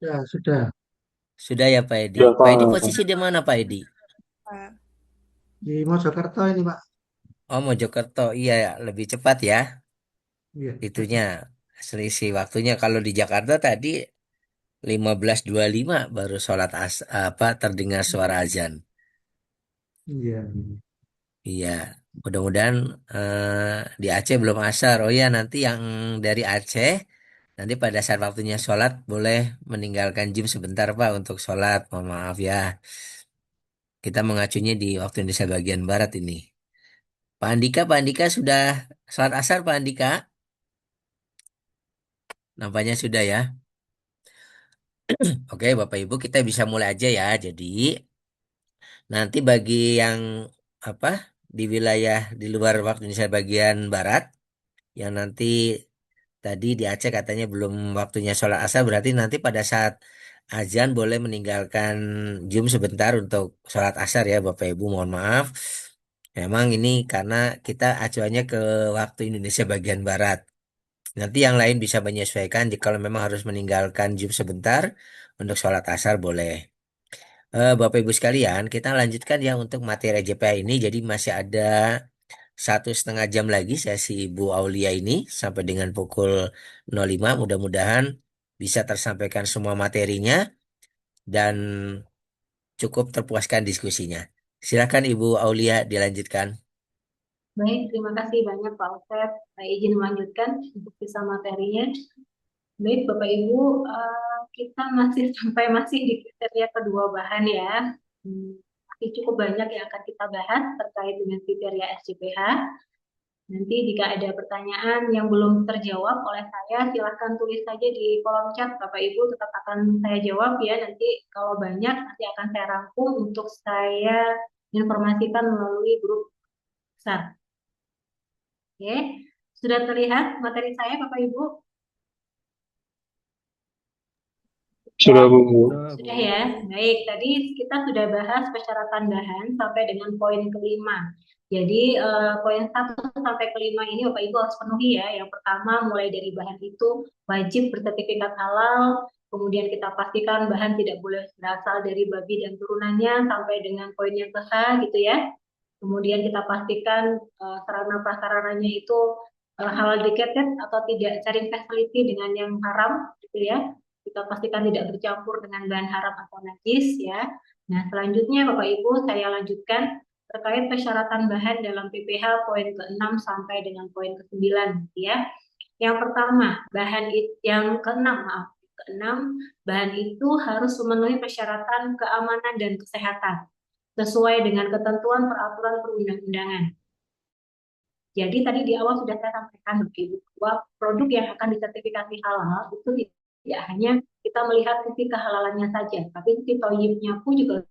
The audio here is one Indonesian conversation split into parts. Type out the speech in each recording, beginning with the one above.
Ya, sudah. Sudah ya Pak Edi. Ya, Pak Edi Pak. posisi di mana Pak Edi? Pak. Di Mojokerto ini, Pak. Oh Mojokerto. Iya ya, lebih cepat ya. Iya. Itunya selisih waktunya. Kalau di Jakarta tadi 15.25 baru sholat apa terdengar suara azan. Iya. Iya, mudah-mudahan di Aceh belum asar. Oh ya, nanti yang dari Aceh, nanti pada saat waktunya sholat boleh meninggalkan gym sebentar Pak untuk sholat. Mohon maaf ya, kita mengacunya di waktu Indonesia bagian Barat ini. Pak Andika sudah sholat asar Pak Andika? Nampaknya sudah ya. Oke, Bapak Ibu kita bisa mulai aja ya. Jadi nanti bagi yang apa di wilayah di luar waktu Indonesia bagian Barat, yang nanti tadi di Aceh katanya belum waktunya sholat asar, berarti nanti pada saat azan boleh meninggalkan Zoom sebentar untuk sholat asar ya Bapak Ibu, mohon maaf. Memang ini karena kita acuannya ke waktu Indonesia bagian Barat. Nanti yang lain bisa menyesuaikan jika memang harus meninggalkan Zoom sebentar untuk sholat asar boleh. Bapak Ibu sekalian, kita lanjutkan ya untuk materi JPA ini. Jadi masih ada 1,5 jam lagi sesi Ibu Aulia ini sampai dengan pukul 05. Mudah-mudahan bisa tersampaikan semua materinya dan cukup terpuaskan diskusinya. Silakan Ibu Aulia dilanjutkan. Baik, terima kasih banyak Pak Ustad. Saya izin melanjutkan untuk bisa materinya. Baik, Bapak Ibu, kita masih masih di kriteria kedua bahan ya. Masih cukup banyak yang akan kita bahas terkait dengan kriteria SJPH. Nanti jika ada pertanyaan yang belum terjawab oleh saya, silahkan tulis saja di kolom chat. Bapak Ibu tetap akan saya jawab ya. Nanti kalau banyak, nanti akan saya rangkum untuk saya informasikan melalui grup besar. Oke, sudah terlihat materi saya Bapak Ibu? Sudah, Bu. Sudah, Sudah Bu. ya, baik. Tadi kita sudah bahas persyaratan bahan sampai dengan poin kelima. Jadi poin 1 sampai 5 ini Bapak Ibu harus penuhi ya. Yang pertama mulai dari bahan itu wajib bersertifikat halal. Kemudian kita pastikan bahan tidak boleh berasal dari babi dan turunannya sampai dengan poin yang ke-H gitu ya. Kemudian kita pastikan sarana prasarananya itu halal declared atau tidak cari facility dengan yang haram gitu ya. Kita pastikan tidak bercampur dengan bahan haram atau najis ya. Nah, selanjutnya Bapak Ibu saya lanjutkan terkait persyaratan bahan dalam PPH poin ke-6 sampai dengan poin ke-9 ya. Yang pertama, yang keenam maaf, keenam bahan itu harus memenuhi persyaratan keamanan dan kesehatan sesuai dengan ketentuan peraturan perundang-undangan. Jadi tadi di awal sudah saya sampaikan bahwa produk yang akan disertifikasi halal itu tidak hanya kita melihat sisi kehalalannya saja, tapi sisi toyibnya pun juga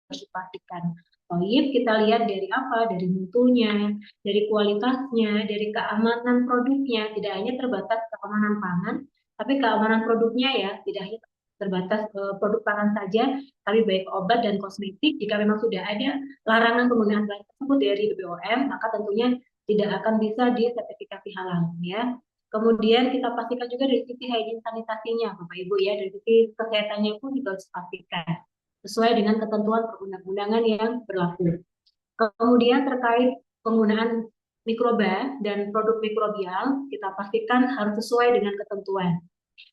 harus dipastikan. Toyib kita lihat dari apa? Dari mutunya, dari kualitasnya, dari keamanan produknya. Tidak hanya terbatas keamanan pangan, tapi keamanan produknya ya, tidak hanya terbatas produk pangan saja, tapi baik obat dan kosmetik. Jika memang sudah ada larangan penggunaan bahan tersebut dari BPOM, maka tentunya tidak akan bisa disertifikasi halal ya. Kemudian kita pastikan juga dari sisi hygiene sanitasinya, Bapak Ibu ya, dari sisi kesehatannya pun juga harus dipastikan sesuai dengan ketentuan perundang-undangan yang berlaku. Kemudian terkait penggunaan mikroba dan produk mikrobial, kita pastikan harus sesuai dengan ketentuan.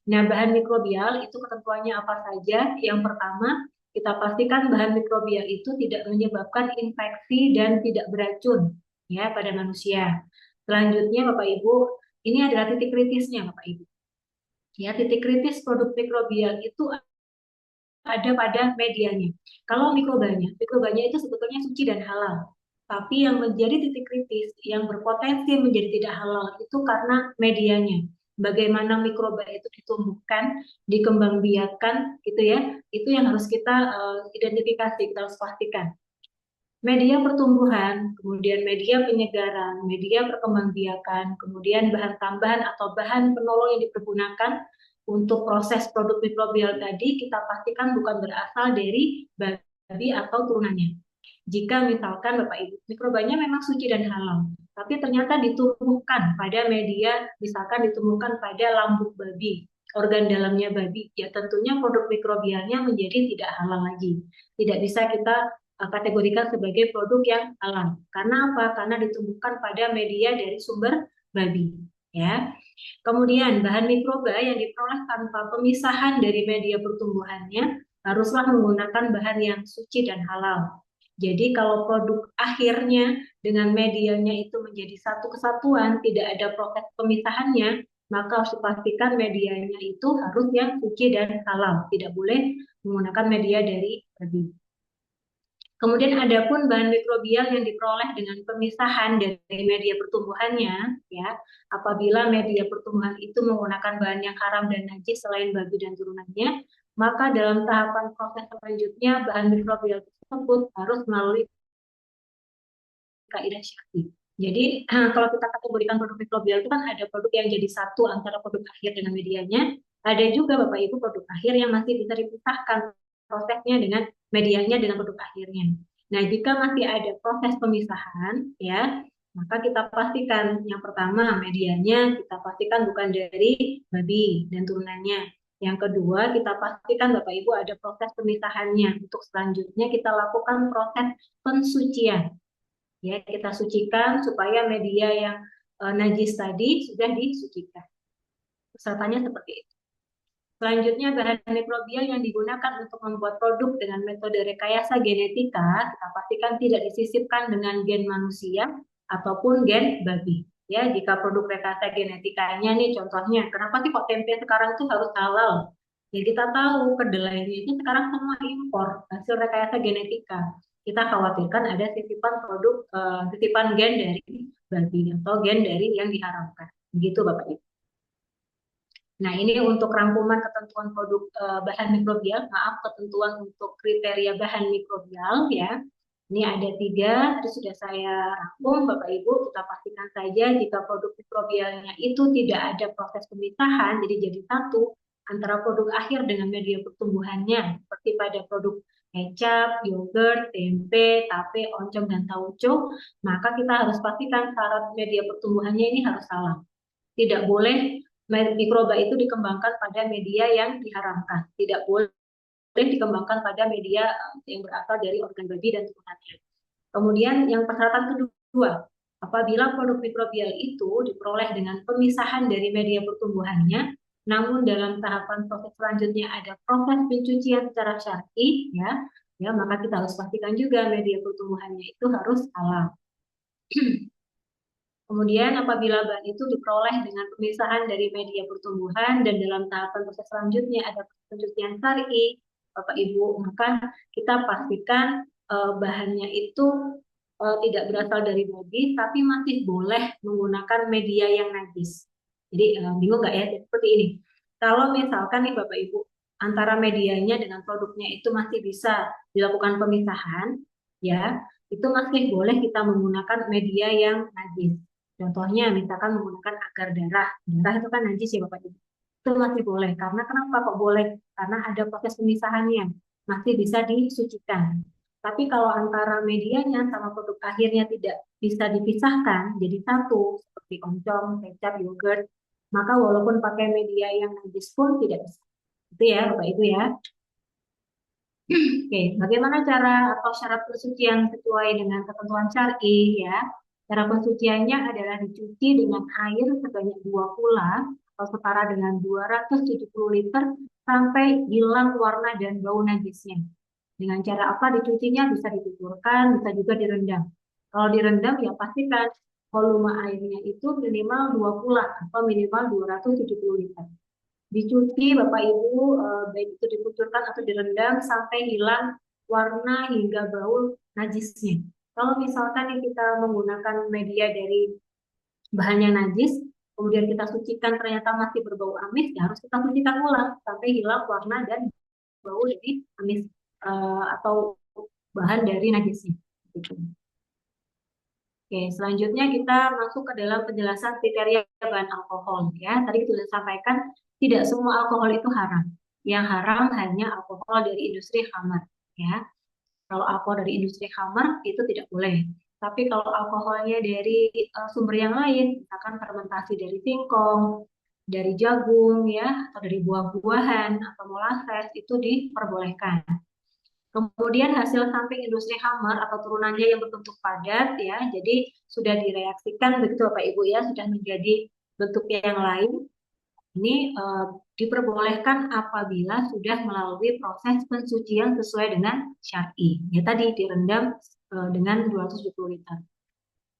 Nah, bahan mikrobial itu ketentuannya apa saja? Yang pertama, kita pastikan bahan mikrobial itu tidak menyebabkan infeksi dan tidak beracun ya pada manusia. Selanjutnya, Bapak Ibu, ini adalah titik kritisnya, Bapak Ibu. Ya, titik kritis produk mikrobial itu ada pada medianya. Kalau mikrobanya itu sebetulnya suci dan halal. Tapi yang menjadi titik kritis, yang berpotensi menjadi tidak halal itu karena medianya. Bagaimana mikroba itu ditumbuhkan, dikembangbiakan, gitu ya. Itu yang harus kita identifikasi, kita harus pastikan. Media pertumbuhan, kemudian media penyegaran, media perkembangbiakan, kemudian bahan tambahan atau bahan penolong yang dipergunakan untuk proses produk mikrobial tadi kita pastikan bukan berasal dari babi atau turunannya. Jika misalkan Bapak Ibu mikrobanya memang suci dan halal, tapi ternyata ditumbuhkan pada media, misalkan ditumbuhkan pada lambung babi, organ dalamnya babi, ya tentunya produk mikrobialnya menjadi tidak halal lagi. Tidak bisa kita kategorikan sebagai produk yang halal. Karena apa? Karena ditumbuhkan pada media dari sumber babi. Ya. Kemudian bahan mikroba yang diperoleh tanpa pemisahan dari media pertumbuhannya haruslah menggunakan bahan yang suci dan halal. Jadi kalau produk akhirnya dengan medianya itu menjadi satu kesatuan, tidak ada proses pemisahannya, maka harus dipastikan medianya itu harus yang suci dan halal, tidak boleh menggunakan media dari babi. Kemudian ada pun bahan mikrobial yang diperoleh dengan pemisahan dari media pertumbuhannya, ya, apabila media pertumbuhan itu menggunakan bahan yang haram dan najis selain babi dan turunannya, maka dalam tahapan proses selanjutnya bahan mikrobial tersebut harus melalui kaidah syar'i. Jadi kalau kita kategorikan produk mikrobial itu kan ada produk yang jadi satu antara produk akhir dengan medianya, ada juga Bapak Ibu produk akhir yang masih bisa dipisahkan prosesnya dengan medianya dengan produk akhirnya. Nah, jika masih ada proses pemisahan, ya, maka kita pastikan yang pertama medianya kita pastikan bukan dari babi dan turunannya. Yang kedua, kita pastikan Bapak Ibu ada proses pemisahannya. Untuk selanjutnya kita lakukan proses pensucian. Ya, kita sucikan supaya media yang najis tadi sudah disucikan. Pesertanya seperti itu. Selanjutnya, bahan mikrobial yang digunakan untuk membuat produk dengan metode rekayasa genetika, kita pastikan tidak disisipkan dengan gen manusia ataupun gen babi. Ya, jika produk rekayasa genetikanya nih contohnya, kenapa sih kok tempe sekarang itu harus halal? Ya kita tahu kedelainya itu sekarang semua impor hasil rekayasa genetika. Kita khawatirkan ada sisipan produk, sisipan gen dari babi atau gen dari yang diharamkan. Begitu Bapak Ibu. Nah, ini untuk rangkuman ketentuan produk bahan mikrobial, maaf ketentuan untuk kriteria bahan mikrobial ya. Ini ada 3, tadi sudah saya rangkum, Bapak Ibu, kita pastikan saja jika produk mikrobialnya itu tidak ada proses pemisahan, jadi satu antara produk akhir dengan media pertumbuhannya, seperti pada produk kecap, yogurt, tempe, tape, oncom, dan tauco, maka kita harus pastikan syarat media pertumbuhannya ini harus halal. Tidak boleh mikroba itu dikembangkan pada media yang diharamkan. Tidak boleh dikembangkan pada media yang berasal dari organ babi dan turunannya. Kemudian yang persyaratan kedua, apabila produk mikrobial itu diperoleh dengan pemisahan dari media pertumbuhannya, namun dalam tahapan proses selanjutnya ada proses pencucian secara syar'i, ya, maka kita harus pastikan juga media pertumbuhannya itu harus halal. Kemudian apabila bahan itu diperoleh dengan pemisahan dari media pertumbuhan dan dalam tahapan proses selanjutnya ada pencucian syar'i, Bapak Ibu, maka kita pastikan bahannya itu tidak berasal dari babi, tapi masih boleh menggunakan media yang najis. Jadi bingung nggak ya? Seperti ini. Kalau misalkan nih Bapak Ibu, antara medianya dengan produknya itu masih bisa dilakukan pemisahan, ya, itu masih boleh kita menggunakan media yang najis. Contohnya misalkan menggunakan agar darah. Darah itu kan najis ya Bapak Ibu. Itu masih boleh. Karena kenapa kok boleh? Karena ada proses pemisahannya. Masih bisa disucikan. Tapi kalau antara medianya sama produk akhirnya tidak bisa dipisahkan jadi satu, seperti oncom, kecap, yogurt, maka walaupun pakai media yang najis pun tidak bisa. Itu ya Bapak Ibu ya. Oke, bagaimana cara atau syarat pensucian sesuai dengan ketentuan syar'i ya? Cara pensuciannya adalah dicuci dengan air sebanyak 2 kula atau setara dengan 270 liter sampai hilang warna dan bau najisnya. Dengan cara apa dicucinya? Bisa dituturkan, bisa juga direndam. Kalau direndam ya pastikan volume airnya itu minimal 2 kula atau minimal 270 liter. Dicuci Bapak Ibu, baik itu dikucurkan atau direndam sampai hilang warna hingga bau najisnya. Kalau misalkan kita menggunakan media dari bahannya najis, kemudian kita sucikan ternyata masih berbau amis, ya harus kita sucikan ulang sampai hilang warna dan bau dari amis atau bahan dari najisnya. Gitu. Oke, selanjutnya kita masuk ke dalam penjelasan kriteria bahan alkohol. Ya, tadi kita sudah sampaikan tidak semua alkohol itu haram. Yang haram hanya alkohol dari industri khamar. Ya, kalau alkohol dari industri khamar itu tidak boleh. Tapi kalau alkoholnya dari sumber yang lain, misalkan fermentasi dari singkong, dari jagung ya atau dari buah-buahan atau molasses itu diperbolehkan. Kemudian hasil samping industri hammer atau turunannya yang berbentuk padat ya, jadi sudah direaksikan begitu Bapak Ibu ya, sudah menjadi bentuk yang lain. Ini diperbolehkan apabila sudah melalui proses pensucian sesuai dengan syar'i. Ya tadi direndam dengan 270 liter.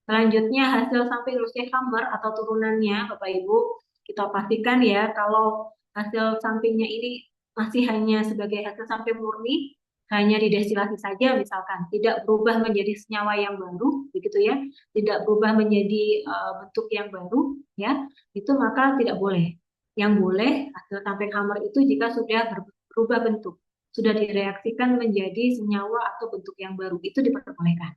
Selanjutnya hasil samping industri hammer atau turunannya Bapak Ibu, kita pastikan ya kalau hasil sampingnya ini masih hanya sebagai hasil samping murni, hanya didestilasi saja misalkan, tidak berubah menjadi senyawa yang baru, begitu ya, tidak berubah menjadi bentuk yang baru, ya, itu maka tidak boleh. Yang boleh hasil samping hammer itu jika sudah berubah bentuk, sudah direaksikan menjadi senyawa atau bentuk yang baru, itu diperbolehkan.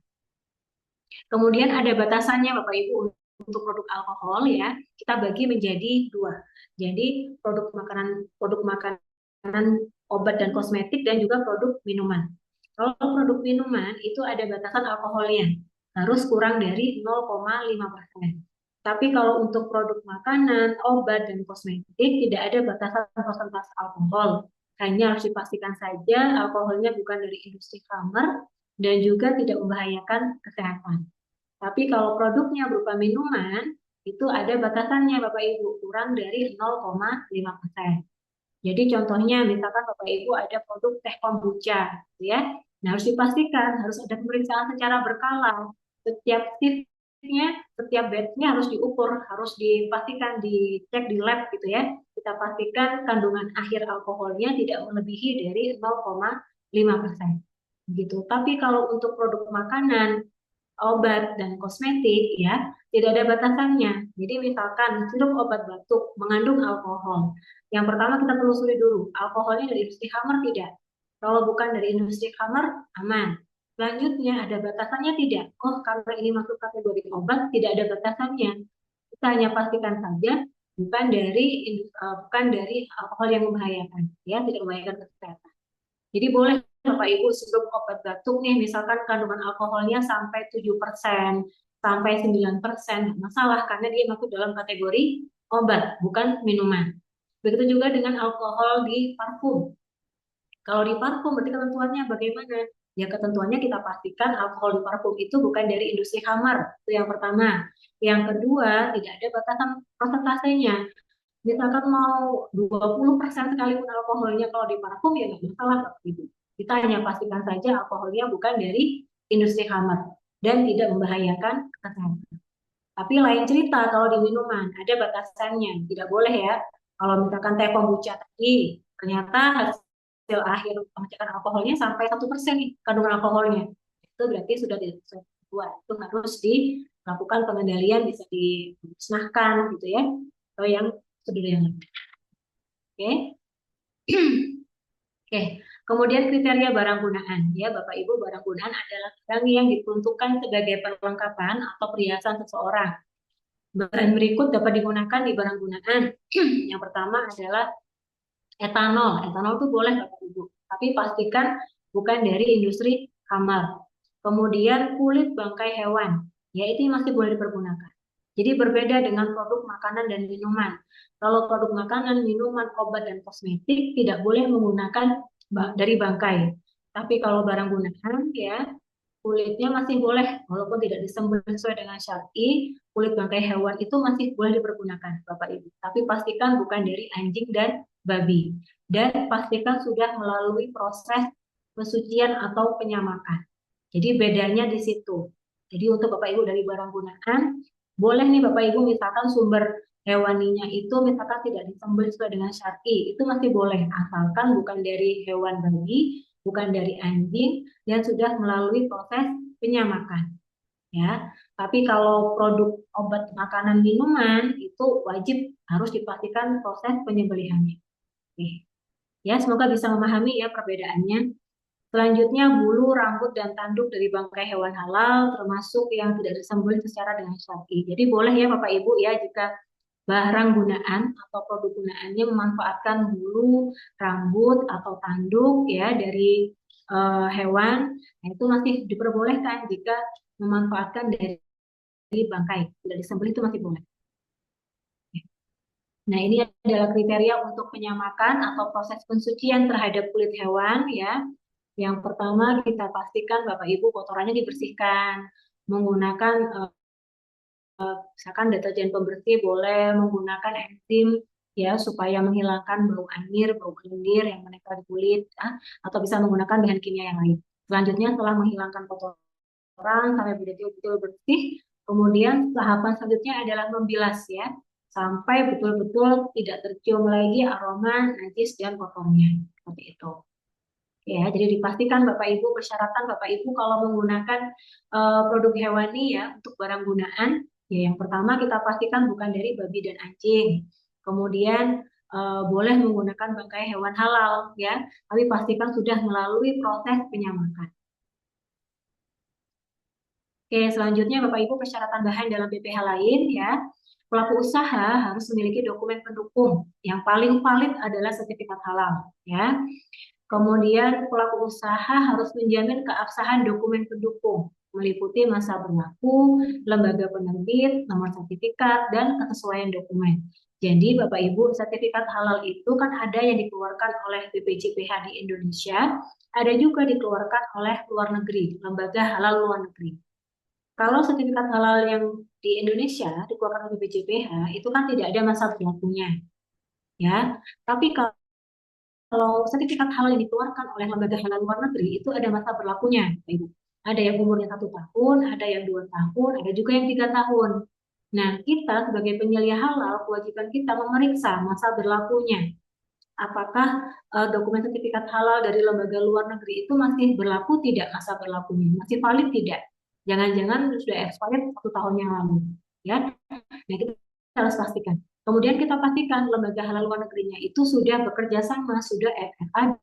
Kemudian ada batasannya Bapak Ibu untuk produk alkohol ya, kita bagi menjadi dua. Jadi produk makanan, obat dan kosmetik dan juga produk minuman. Kalau produk minuman itu ada batasan alkoholnya, harus kurang dari 0,5%. Tapi kalau untuk produk makanan, obat dan kosmetik tidak ada batasan persentase alkohol. Hanya harus dipastikan saja alkoholnya bukan dari industri khamar dan juga tidak membahayakan kesehatan. Tapi kalau produknya berupa minuman, itu ada batasannya Bapak Ibu, kurang dari 0,5%. Jadi contohnya misalkan Bapak Ibu ada produk teh kombucha, gitu ya. Nah, harus dipastikan, harus ada pemeriksaan secara berkala. Setiap shiftnya, setiap batchnya harus diukur, harus dipastikan, dicek di lab gitu ya. Kita pastikan kandungan akhir alkoholnya tidak melebihi dari 0,5%. Gitu. Tapi kalau untuk produk makanan, obat dan kosmetik ya tidak ada batasannya. Jadi misalkan sirup obat batuk mengandung alkohol. Yang pertama kita telusuri dulu, alkoholnya dari industri khamar tidak? Kalau bukan dari industri khamar, aman. Selanjutnya ada batasannya tidak? Oh, karena ini masuk kategori obat, tidak ada batasannya. Kita hanya pastikan saja bukan dari alkohol yang membahayakan, ya tidak membahayakan kesehatan. Jadi boleh Bapak Ibu sirup obat batuk nih, misalkan kandungan alkoholnya sampai 7%, sampai 9%, masalah karena dia masuk dalam kategori obat, bukan minuman. Begitu juga dengan alkohol di parfum. Kalau di parfum berarti ketentuannya bagaimana? Ya ketentuannya kita pastikan alkohol di parfum itu bukan dari industri khamar, itu yang pertama. Yang kedua, tidak ada batasan persentasenya. Misalkan mau 20% sekalipun alkoholnya kalau di parfum ya nggak masalah Bapak Ibu. Kita hanya pastikan saja alkoholnya bukan dari industri khamar dan tidak membahayakan kesehatan. Tapi lain cerita kalau di minuman, ada batasannya, tidak boleh ya. Kalau misalkan teh kombucha tadi, ternyata hasil akhir pengecekan alkoholnya sampai 1% nih kandungan alkoholnya. Itu berarti sudah tidak sesuai ketentuan. Itu harus dilakukan pengendalian, bisa dimusnahkan gitu ya. Atau yang sederhana. Oke. Oke. Kemudian kriteria barang gunaan. Ya, Bapak Ibu, barang gunaan adalah barang yang diperuntukkan sebagai perlengkapan atau perhiasan seseorang. Barang berikut dapat digunakan di barang gunaan. Yang pertama adalah etanol. Etanol itu boleh Bapak Ibu, tapi pastikan bukan dari industri khamar. Kemudian kulit bangkai hewan, ya itu masih boleh dipergunakan. Jadi berbeda dengan produk makanan dan minuman. Kalau produk makanan, minuman, obat, dan kosmetik tidak boleh menggunakan dari bangkai. Tapi kalau barang gunaan ya kulitnya masih boleh walaupun tidak disembelih sesuai dengan syar'i, kulit bangkai hewan itu masih boleh dipergunakan Bapak Ibu. Tapi pastikan bukan dari anjing dan babi. Dan pastikan sudah melalui proses pensucian atau penyamakan. Jadi bedanya di situ. Jadi untuk Bapak Ibu dari barang gunaan, boleh nih Bapak Ibu misalkan sumber hewaninya itu misalkan tidak disembelih sesuai dengan syar'i, itu masih boleh asalkan bukan dari hewan babi, bukan dari anjing dan sudah melalui proses penyamakan. Ya, tapi kalau produk obat makanan minuman itu wajib harus dipastikan proses penyembelihannya. Oke. Ya, semoga bisa memahami ya perbedaannya. Selanjutnya, bulu, rambut, dan tanduk dari bangkai hewan halal, termasuk yang tidak disembelih secara dengan syar'i. Jadi boleh ya Bapak Ibu ya, jika barang gunaan atau produk gunaannya memanfaatkan bulu, rambut, atau tanduk ya dari hewan, nah itu masih diperbolehkan jika memanfaatkan dari bangkai, tidak disembelih itu masih boleh. Nah, ini adalah kriteria untuk penyamakan atau proses pensucian terhadap kulit hewan ya. Yang pertama kita pastikan Bapak Ibu kotorannya dibersihkan menggunakan misalkan deterjen pembersih, boleh menggunakan enzim ya supaya menghilangkan bau anir, bau lendir yang menempel di kulit ya, atau bisa menggunakan bahan kimia yang lain. Selanjutnya setelah menghilangkan kotoran sampai betul-betul bersih, kemudian tahapan selanjutnya adalah membilas ya sampai betul-betul tidak tercium lagi aroma najis dan kotornya. Seperti itu. Ya, jadi dipastikan Bapak Ibu persyaratan Bapak Ibu kalau menggunakan produk hewani ya untuk barang gunaan, ya yang pertama kita pastikan bukan dari babi dan anjing. Kemudian boleh menggunakan bangkai hewan halal ya, tapi pastikan sudah melalui proses penyamakan. Oke, selanjutnya Bapak Ibu persyaratan bahan dalam BPH lain ya. Pelaku usaha harus memiliki dokumen pendukung. Yang paling valid adalah sertifikat halal ya. Kemudian pelaku usaha harus menjamin keabsahan dokumen pendukung, meliputi masa berlaku, lembaga penerbit, nomor sertifikat, dan kesesuaian dokumen. Jadi Bapak Ibu, sertifikat halal itu kan ada yang dikeluarkan oleh BPJPH di Indonesia, ada juga dikeluarkan oleh luar negeri, lembaga halal luar negeri. Kalau sertifikat halal yang di Indonesia dikeluarkan oleh BPJPH itu kan tidak ada masa berlakunya, ya. Tapi kalau sertifikat halal yang dikeluarkan oleh lembaga halal luar negeri itu ada masa berlakunya, Ibu. Ada yang umurnya 1 tahun, ada yang 2 tahun, ada juga yang 3 tahun. Nah, kita sebagai penyelia halal, kewajiban kita memeriksa masa berlakunya. Apakah dokumen sertifikat halal dari lembaga luar negeri itu masih berlaku tidak masa berlakunya, masih valid tidak? Jangan-jangan sudah expired 1 tahun yang lalu, ya. Nah, kita harus pastikan. Kemudian kita pastikan lembaga halal luar negerinya itu sudah bekerja sama, sudah FFA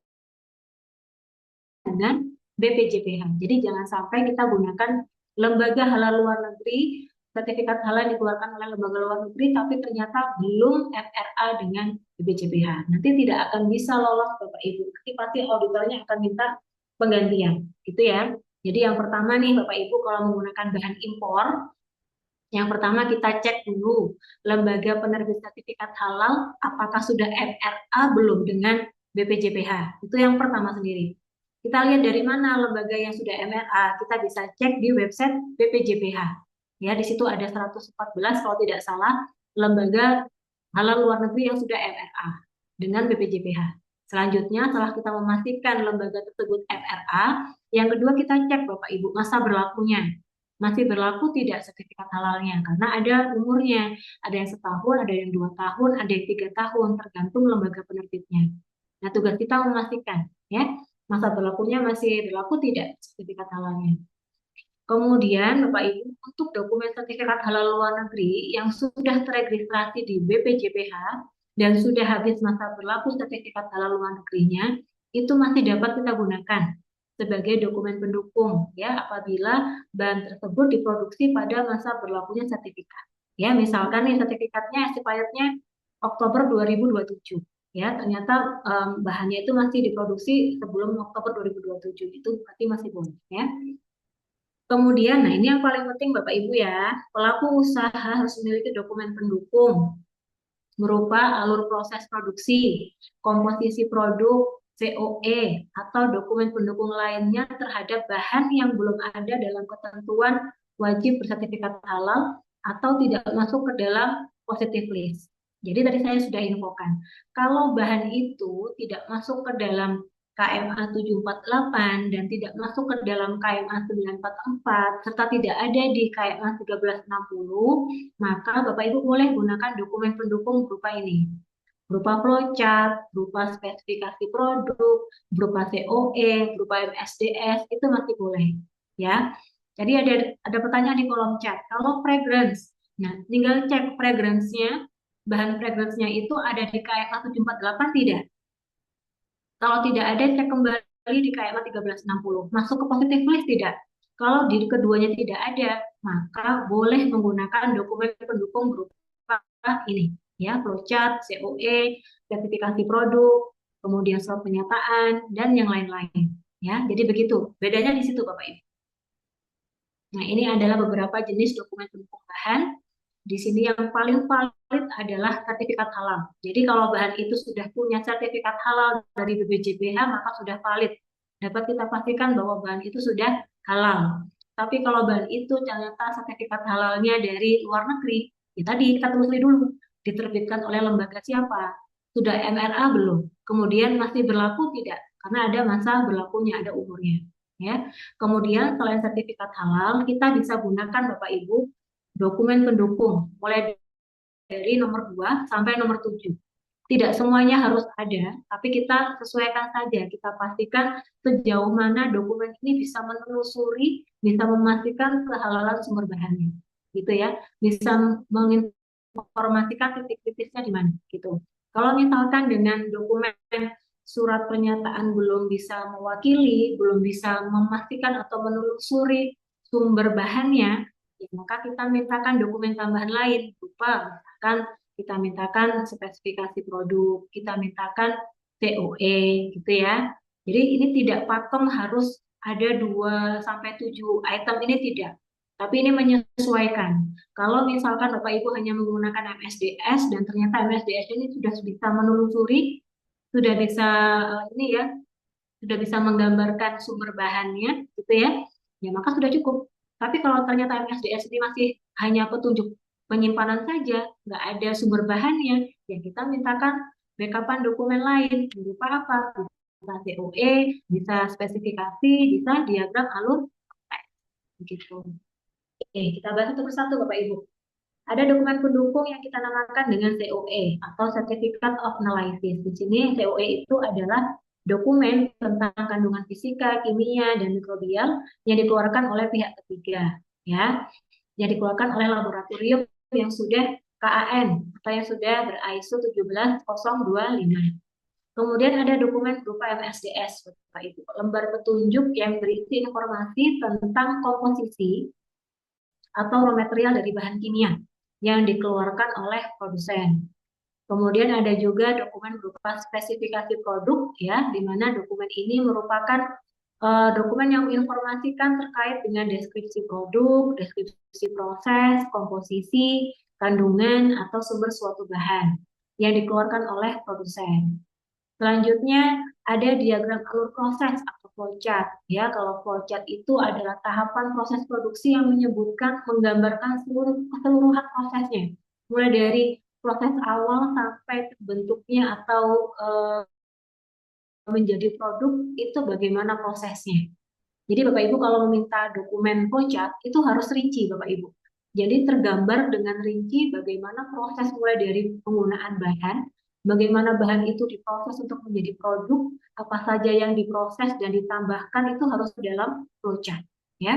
dengan BPJPH. Jadi jangan sampai kita gunakan lembaga halal luar negeri, sertifikat halal yang dikeluarkan oleh lembaga luar negeri, tapi ternyata belum FRA dengan BPJPH. Nanti tidak akan bisa lolos Bapak Ibu. Nanti pasti auditornya akan minta penggantian, gitu ya. Jadi yang pertama nih Bapak Ibu kalau menggunakan bahan impor, yang pertama kita cek dulu lembaga penerbit sertifikat halal apakah sudah FRA belum dengan BPJPH. Itu yang pertama sendiri. Kita lihat dari mana lembaga yang sudah MRA, kita bisa cek di website BPJPH. Ya, di situ ada 114 kalau tidak salah lembaga halal luar negeri yang sudah MRA dengan BPJPH. Selanjutnya, setelah kita memastikan lembaga tersebut MRA, yang kedua kita cek Bapak Ibu masa berlakunya. Masih berlaku tidak sertifikat halalnya? Karena ada umurnya, ada yang 1 tahun, ada yang 2 tahun, ada yang 3 tahun, tergantung lembaga penerbitnya. Nah, tugas kita memastikan, ya, masa berlakunya masih berlaku tidak sertifikat halalnya. Kemudian, Bapak Ibu, untuk dokumen sertifikat halal luar negeri yang sudah terregistrasi di BPJPH dan sudah habis masa berlaku sertifikat halal luar negerinya, itu masih dapat kita gunakan sebagai dokumen pendukung ya apabila bahan tersebut diproduksi pada masa berlakunya sertifikat. Ya, misalkan nih sertifikatnya expirednya Oktober 2027. Ya, ternyata bahannya itu masih diproduksi sebelum Oktober 2027. Itu berarti masih boleh ya. Kemudian, nah ini yang paling penting Bapak Ibu ya, pelaku usaha harus memiliki dokumen pendukung berupa alur proses produksi, komposisi produk, COE, atau dokumen pendukung lainnya terhadap bahan yang belum ada dalam ketentuan wajib bersertifikat halal atau tidak masuk ke dalam positive list. Jadi tadi saya sudah infokan, kalau bahan itu tidak masuk ke dalam KMA 748 dan tidak masuk ke dalam KMA 944 serta tidak ada di KMA 1360, maka Bapak Ibu boleh gunakan dokumen pendukung berupa ini. Berupa flowchart, berupa spesifikasi produk, berupa COE, berupa MSDS, itu masih boleh. Ya. Jadi ada pertanyaan di kolom chat. Kalau fragrance, nah tinggal cek fragrance-nya, bahan fragrance-nya itu ada di KMA 748 tidak? Kalau tidak ada, cek kembali di KMA 1360. Masuk ke positive list tidak? Kalau di keduanya tidak ada, maka boleh menggunakan dokumen pendukung berupa ini, ya, flowchart, COE, sertifikasi produk, kemudian surat pernyataan, dan yang lain-lain. Ya, jadi begitu. Bedanya di situ, Bapak Ibu. Nah, ini adalah beberapa jenis dokumen pendukung bahan. Di sini yang paling valid adalah sertifikat halal. Jadi kalau bahan itu sudah punya sertifikat halal dari BPJPH maka sudah valid. Dapat kita pastikan bahwa bahan itu sudah halal. Tapi kalau bahan itu ternyata sertifikat halalnya dari luar negeri, ya tadi kita telusuri dulu. Diterbitkan oleh lembaga siapa? Sudah MRA belum? Kemudian masih berlaku tidak? Karena ada masa berlakunya, ada umurnya. Ya. Kemudian selain sertifikat halal, kita bisa gunakan Bapak Ibu dokumen pendukung, mulai dari nomor 2 sampai nomor 7. Tidak semuanya harus ada, tapi kita sesuaikan saja. Kita pastikan sejauh mana dokumen ini bisa menelusuri, bisa memastikan kehalalan sumber bahannya. Gitu ya. Bisa menginformasikan titik-titiknya di mana gitu. Kalau misalkan dengan dokumen surat pernyataan belum bisa mewakili, belum bisa memastikan atau menelusuri sumber bahannya, ya, maka kita mintakan dokumen tambahan lain berupa misalkan kita mintakan spesifikasi produk, kita mintakan COE gitu ya. Jadi ini tidak pakem harus ada 2 sampai 7 item, ini tidak. Tapi ini menyesuaikan. Kalau misalkan Bapak Ibu hanya menggunakan MSDS dan ternyata MSDS ini sudah bisa menelusuri, sudah bisa ini ya, sudah bisa menggambarkan sumber bahannya gitu ya, ya maka sudah cukup. Tapi kalau ternyata MSDS ini masih hanya petunjuk penyimpanan saja, nggak ada sumber bahannya, ya kita mintakan backupan dokumen lain berupa apa? Bisa COE, bisa spesifikasi, bisa diagram alur teks, begitu. Oke, kita bahas satu persatu Bapak Ibu. Ada dokumen pendukung yang kita namakan dengan COE atau Certificate of Analysis. Di sini COE itu adalah dokumen tentang kandungan fisika, kimia, dan mikrobial yang dikeluarkan oleh pihak ketiga, ya, yang dikeluarkan oleh laboratorium yang sudah KAN atau yang sudah ber-ISO 17025. Kemudian ada dokumen berupa MSDS, Bapak Ibu, lembar petunjuk yang berisi informasi tentang komposisi atau raw material dari bahan kimia yang dikeluarkan oleh produsen. Kemudian ada juga dokumen berupa spesifikasi produk, ya, di mana dokumen ini merupakan dokumen yang menginformasikan terkait dengan deskripsi produk, deskripsi proses, komposisi, kandungan, atau sumber suatu bahan yang dikeluarkan oleh produsen. Selanjutnya ada diagram alur proses atau flowchart. Ya, kalau flowchart itu adalah tahapan proses produksi yang menyebutkan, menggambarkan keseluruhan prosesnya, mulai dari proses awal sampai terbentuknya atau menjadi produk itu bagaimana prosesnya. Jadi Bapak Ibu kalau meminta dokumen flowchart itu harus rinci Bapak Ibu. Jadi tergambar dengan rinci bagaimana proses mulai dari penggunaan bahan, bagaimana bahan itu diproses untuk menjadi produk, apa saja yang diproses dan ditambahkan itu harus dalam flowchart, ya.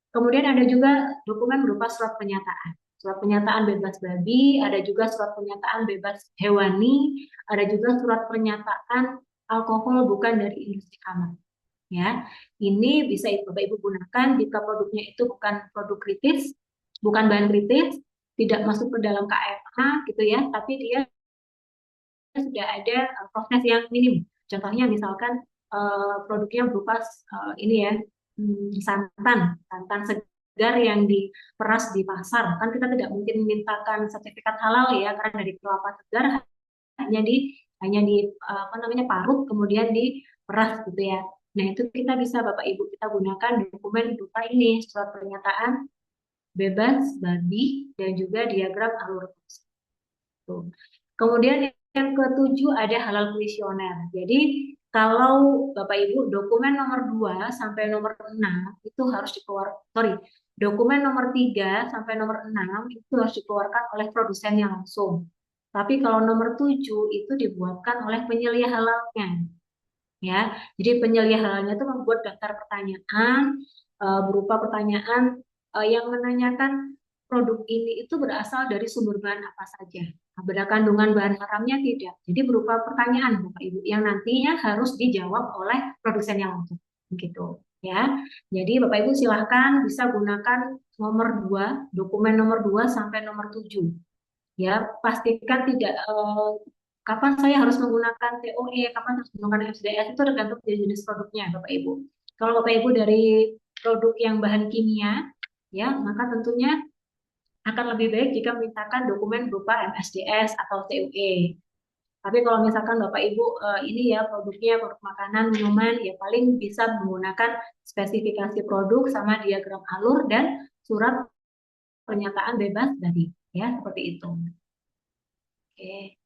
Kemudian ada juga dokumen berupa surat pernyataan. Surat pernyataan bebas babi, ada juga surat pernyataan bebas hewani, ada juga surat pernyataan alkohol bukan dari industri kamar. Ya, ini bisa Bapak Ibu gunakan jika produknya itu bukan produk kritis, bukan bahan kritis, tidak masuk ke dalam KMA gitu ya, tapi dia sudah ada proses yang minim. Contohnya misalkan produknya berupa ini ya, santan segar yang diperas di pasar. Kan kita tidak mungkin memintakan sertifikat halal ya, karena dari kelapa segar hanya di apa namanya parut kemudian diperas gitu ya. Nah, itu kita bisa Bapak Ibu kita gunakan dokumen berupa ini, surat pernyataan bebas babi dan juga diagram alur proses. Kemudian yang ketujuh ada halal kuesioner. Jadi kalau Bapak Ibu dokumen nomor 2 sampai nomor 6 itu harus dokumen nomor 3 sampai nomor 6 itu harus dikeluarkan oleh produsennya langsung. Tapi kalau nomor 7 itu dibuatkan oleh penyelia halalnya. Ya, jadi penyelia halalnya itu membuat daftar pertanyaan berupa pertanyaan yang menanyakan produk ini itu berasal dari sumber bahan apa saja. Ada kandungan bahan haramnya tidak. Jadi berupa pertanyaan Bapak Ibu yang nantinya harus dijawab oleh produsen yang langsung. Begitu ya. Jadi Bapak Ibu silahkan bisa gunakan nomor 2, dokumen nomor 2 sampai nomor 7. Ya, pastikan tidak kapan saya harus menggunakan COE, kapan harus menggunakan MSDS, itu tergantung dari jenis produknya, Bapak Ibu. Kalau Bapak Ibu dari produk yang bahan kimia, ya, maka tentunya akan lebih baik jika memintakan dokumen berupa MSDS atau CUE. Tapi kalau misalkan Bapak Ibu ini ya produknya produk makanan, minuman, ya paling bisa menggunakan spesifikasi produk sama diagram alur dan surat pernyataan bebas dari, ya seperti itu. Oke.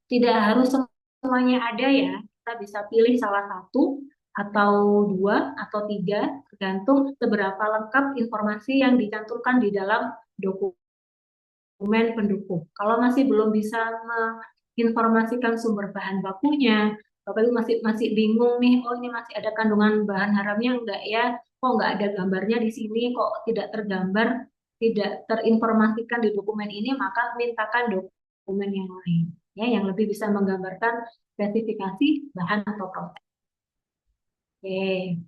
Tidak harus semuanya ada ya. Kita bisa pilih salah satu atau dua atau tiga, tergantung seberapa lengkap informasi yang dicantumkan di dalam dokumen pendukung. Kalau masih belum bisa menginformasikan sumber bahan bakunya, Bapak Ibu masih masih bingung nih, oh ini masih ada kandungan bahan haramnya enggak ya? Kok enggak ada gambarnya di sini? Kok tidak tergambar, tidak terinformasikan di dokumen ini? Maka mintakan dokumen yang lain, ya, yang lebih bisa menggambarkan spesifikasi bahan atau proses. Oke.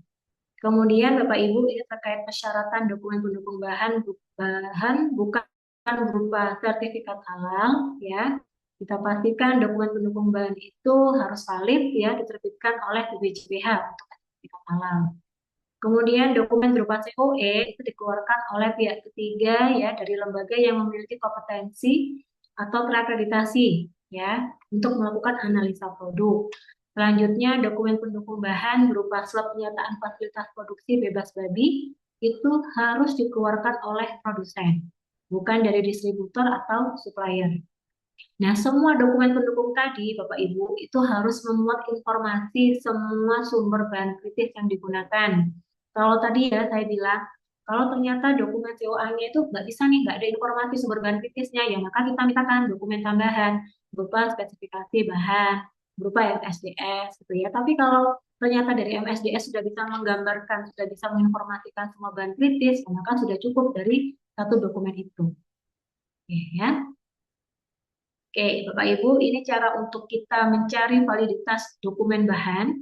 Kemudian Bapak Ibu ini terkait persyaratan dokumen pendukung bahan bukan berupa sertifikat halal, ya. Kita pastikan dokumen pendukung bahan itu harus valid, ya, diterbitkan oleh BPJPH untuk sertifikat halal. Kemudian dokumen berupa COE itu dikeluarkan oleh pihak ketiga, ya, dari lembaga yang memiliki kompetensi atau terakreditasi, ya, untuk melakukan analisa produk. Selanjutnya, dokumen pendukung bahan berupa surat pernyataan fasilitas produksi bebas babi itu harus dikeluarkan oleh produsen, bukan dari distributor atau supplier. Nah, semua dokumen pendukung tadi, Bapak Ibu, itu harus memuat informasi semua sumber bahan kritis yang digunakan. Kalau tadi ya saya bilang, kalau ternyata dokumen COA-nya itu nggak bisa nih, nggak ada informasi sumber bahan kritisnya, ya maka kita mintakan dokumen tambahan berupa spesifikasi bahan, berupa MSDS, gitu ya. Tapi kalau ternyata dari MSDS sudah bisa menggambarkan, sudah bisa menginformasikan semua bahan kritis, ya maka sudah cukup dari satu dokumen itu. Oke, ya. Oke, Bapak Ibu, ini cara untuk kita mencari validitas dokumen bahan,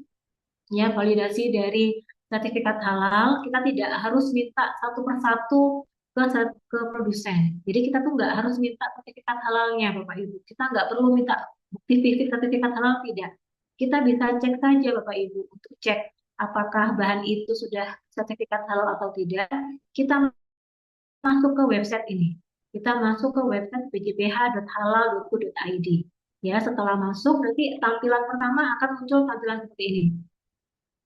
ya, validasi dari sertifikat halal. Kita tidak harus minta satu persatu ke produsen. Jadi kita tuh nggak harus minta sertifikat halalnya, Bapak Ibu. Kita nggak perlu minta bukti fisik sertifikat halal, tidak. Kita bisa cek saja, Bapak Ibu, untuk cek apakah bahan itu sudah sertifikat halal atau tidak. Kita masuk ke website ini. Kita masuk ke website bjph.halal.go.id. Ya, setelah masuk nanti tampilan pertama akan muncul tampilan seperti ini.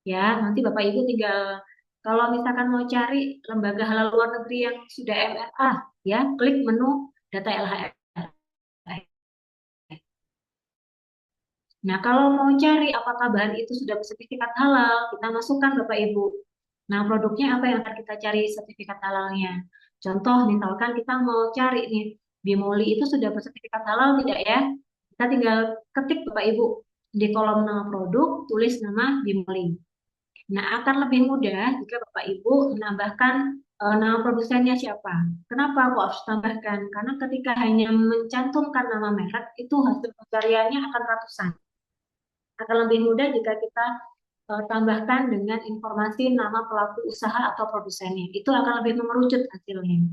Ya, nanti Bapak Ibu tinggal kalau misalkan mau cari lembaga halal luar negeri yang sudah MLA, ya, klik menu data LHR. Nah, kalau mau cari apakah bahan itu sudah bersertifikat halal, kita masukkan Bapak Ibu. Nah, produknya apa yang akan kita cari sertifikat halalnya? Contoh, misalkan kita mau cari nih, Bimoli itu sudah bersertifikat halal tidak ya? Kita tinggal ketik Bapak Ibu di kolom nama produk, tulis nama Bimoli. Nah, akan lebih mudah jika Bapak Ibu menambahkan nama produsennya siapa. Kenapa aku harus tambahkan? Karena ketika hanya mencantumkan nama merek, itu hasil pencariannya akan ratusan. Akan lebih mudah jika kita tambahkan dengan informasi nama pelaku usaha atau produsennya. Itu akan lebih mengerucut hasilnya.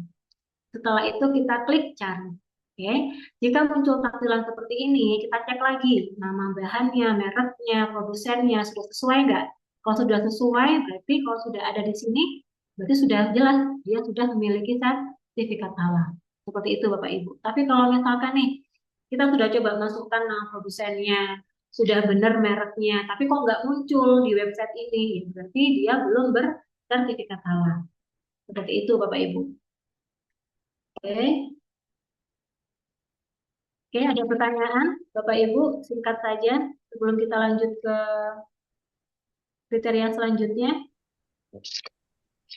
Setelah itu kita klik cari. Oke, jika muncul tampilan seperti ini, kita cek lagi nama bahannya, mereknya, produsennya sudah sesuai nggak? Kalau sudah sesuai, berarti kalau sudah ada di sini, berarti sudah jelas dia sudah memiliki sertifikat halal. Seperti itu Bapak Ibu. Tapi kalau misalkan nih, kita sudah coba masukkan nama produsennya, sudah benar mereknya, tapi kok nggak muncul di website ini, ya berarti dia belum bersertifikat halal. Seperti itu Bapak Ibu. Oke. Oke, ada pertanyaan, Bapak Ibu, singkat saja sebelum kita lanjut ke kriteria selanjutnya.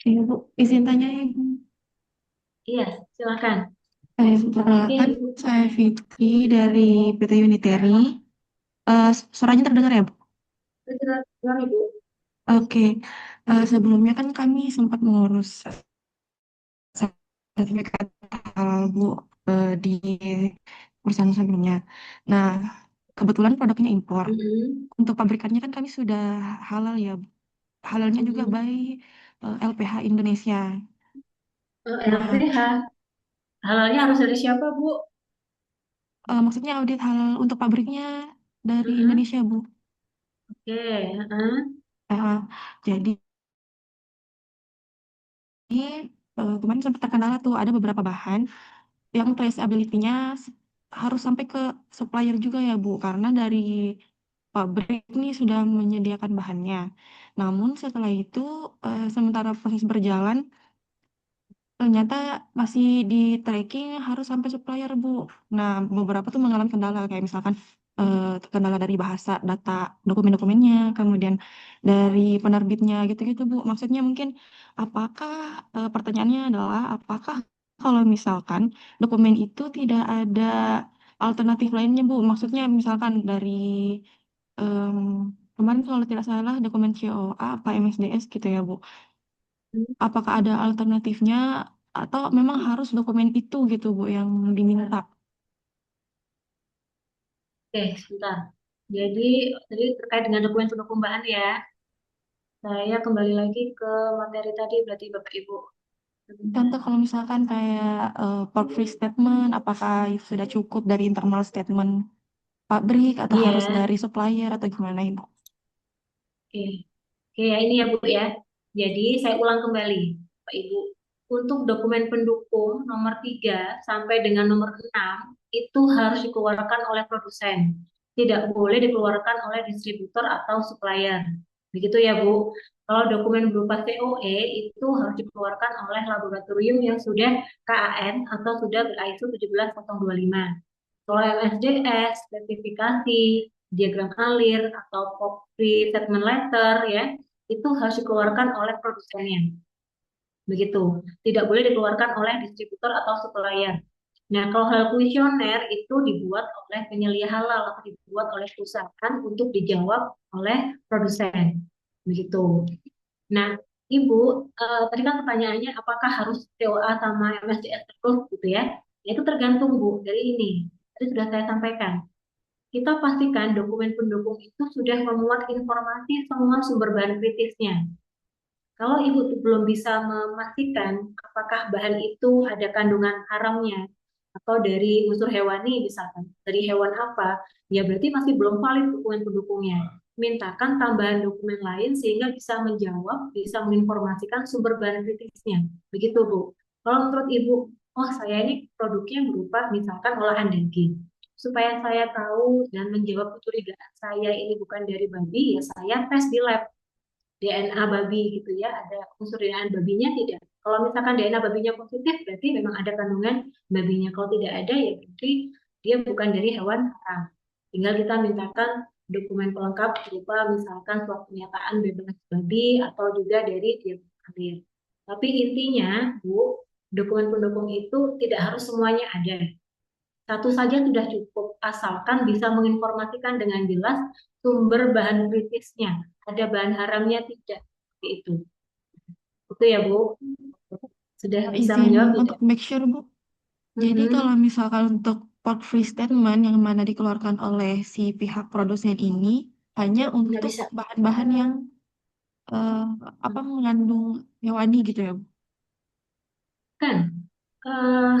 Iya, Bu. Izin tanya ya, Bu. Iya, silakan. Perkenalkan, Oke, Ibu. saya Vicky dari PT Uniteri. Suaranya terdengar ya, Bu? Silakan, Ibu. Oke. Sebelumnya kan kami sempat mengurus sertifikat halal, Bu, di perusahaan sebelumnya. Nah, kebetulan produknya impor. Mhm. Untuk pabrikannya kan kami sudah halal ya, Bu. Halalnya juga Mhm. by LPH Indonesia. Nah, LPH, halalnya harus dari siapa, Bu? maksudnya audit halal untuk pabriknya dari Mhm. Indonesia, Bu. Oke, heeh. Eh, jadi kemarin sempat terkendala tuh ada beberapa bahan yang traceability-nya harus sampai ke supplier juga ya Bu, karena dari pabrik nih sudah menyediakan bahannya. Namun setelah itu sementara proses berjalan ternyata masih di tracking harus sampai supplier Bu. Nah, beberapa tuh mengalami kendala kayak misalkan kendala dari bahasa data dokumen-dokumennya, kemudian dari penerbitnya gitu-gitu Bu. Maksudnya mungkin apakah pertanyaannya adalah apakah kalau misalkan dokumen itu tidak ada alternatif lainnya Bu? Maksudnya misalkan dari em, kemarin kalau tidak salah dokumen COA apa MSDS gitu ya Bu. Apakah ada alternatifnya atau memang harus dokumen itu gitu Bu yang diminta? Oke, sebentar. Jadi tadi terkait dengan dokumen pendukung bahan ya. Saya kembali lagi ke materi tadi berarti Bapak Ibu. Contoh kalau misalkan kayak port free statement, apakah sudah cukup dari internal statement pabrik atau harus Iya, dari supplier atau gimana Ibu? oke. Oke, ya ini ya Bu ya. Jadi saya ulang kembali, Pak Ibu. Untuk dokumen pendukung nomor 3 sampai dengan nomor 6 itu harus dikeluarkan oleh produsen. Tidak boleh dikeluarkan oleh distributor atau supplier. Begitu ya Bu. Kalau dokumen berupa COE itu harus dikeluarkan oleh laboratorium yang sudah KAN atau sudah ber-ISO 17025. Kalau MSDS, spesifikasi, diagram alir, atau copy statement letter ya, itu harus dikeluarkan oleh produsennya. Begitu. Tidak boleh dikeluarkan oleh distributor atau supplier. Nah, kalau hal kuesioner itu dibuat oleh penyelia halal atau dibuat oleh perusahaan untuk dijawab oleh produsen. Begitu. Nah, Ibu, tadi kan pertanyaannya apakah harus TOA sama MSDS terus gitu ya? Ya, itu tergantung Bu dari ini. Tadi sudah saya sampaikan. Kita pastikan dokumen pendukung itu sudah memuat informasi semua sumber bahan kritisnya. Kalau ibu belum bisa memastikan apakah bahan itu ada kandungan haramnya atau dari unsur hewani misalkan, dari hewan apa, ya berarti masih belum valid dokumen pendukungnya. Mintakan tambahan dokumen lain sehingga bisa menjawab, bisa menginformasikan sumber bahan kritisnya. Begitu Bu. Kalau menurut Ibu, oh saya ini produknya berupa misalkan olahan daging. Supaya saya tahu dan menjawab kecurigaan saya ini bukan dari babi, ya saya tes di lab DNA babi gitu ya, ada unsur DNA babinya tidak. Kalau misalkan DNA babinya positif, berarti memang ada kandungan babinya. Kalau tidak ada, ya berarti dia bukan dari hewan haram. Tinggal kita mintakan dokumen pelengkap berupa misalkan surat pernyataan bebas babi atau juga dari dia ambil. Tapi intinya, Bu, dokumen pendukung itu tidak harus semuanya ada. Satu saja sudah cukup, asalkan bisa menginformasikan dengan jelas sumber bahan kritisnya. Ada bahan haramnya tidak? Seperti itu. Itu ya, Bu. Sudah bisa Izin menjawab untuk tidak? make sure Bu. Jadi kalau misalkan untuk port free statement yang mana dikeluarkan oleh si pihak produsen ini hanya Nggak untuk bisa. bahan-bahan yang eh, apa mengandung hewani gitu ya Bu. Kan, eh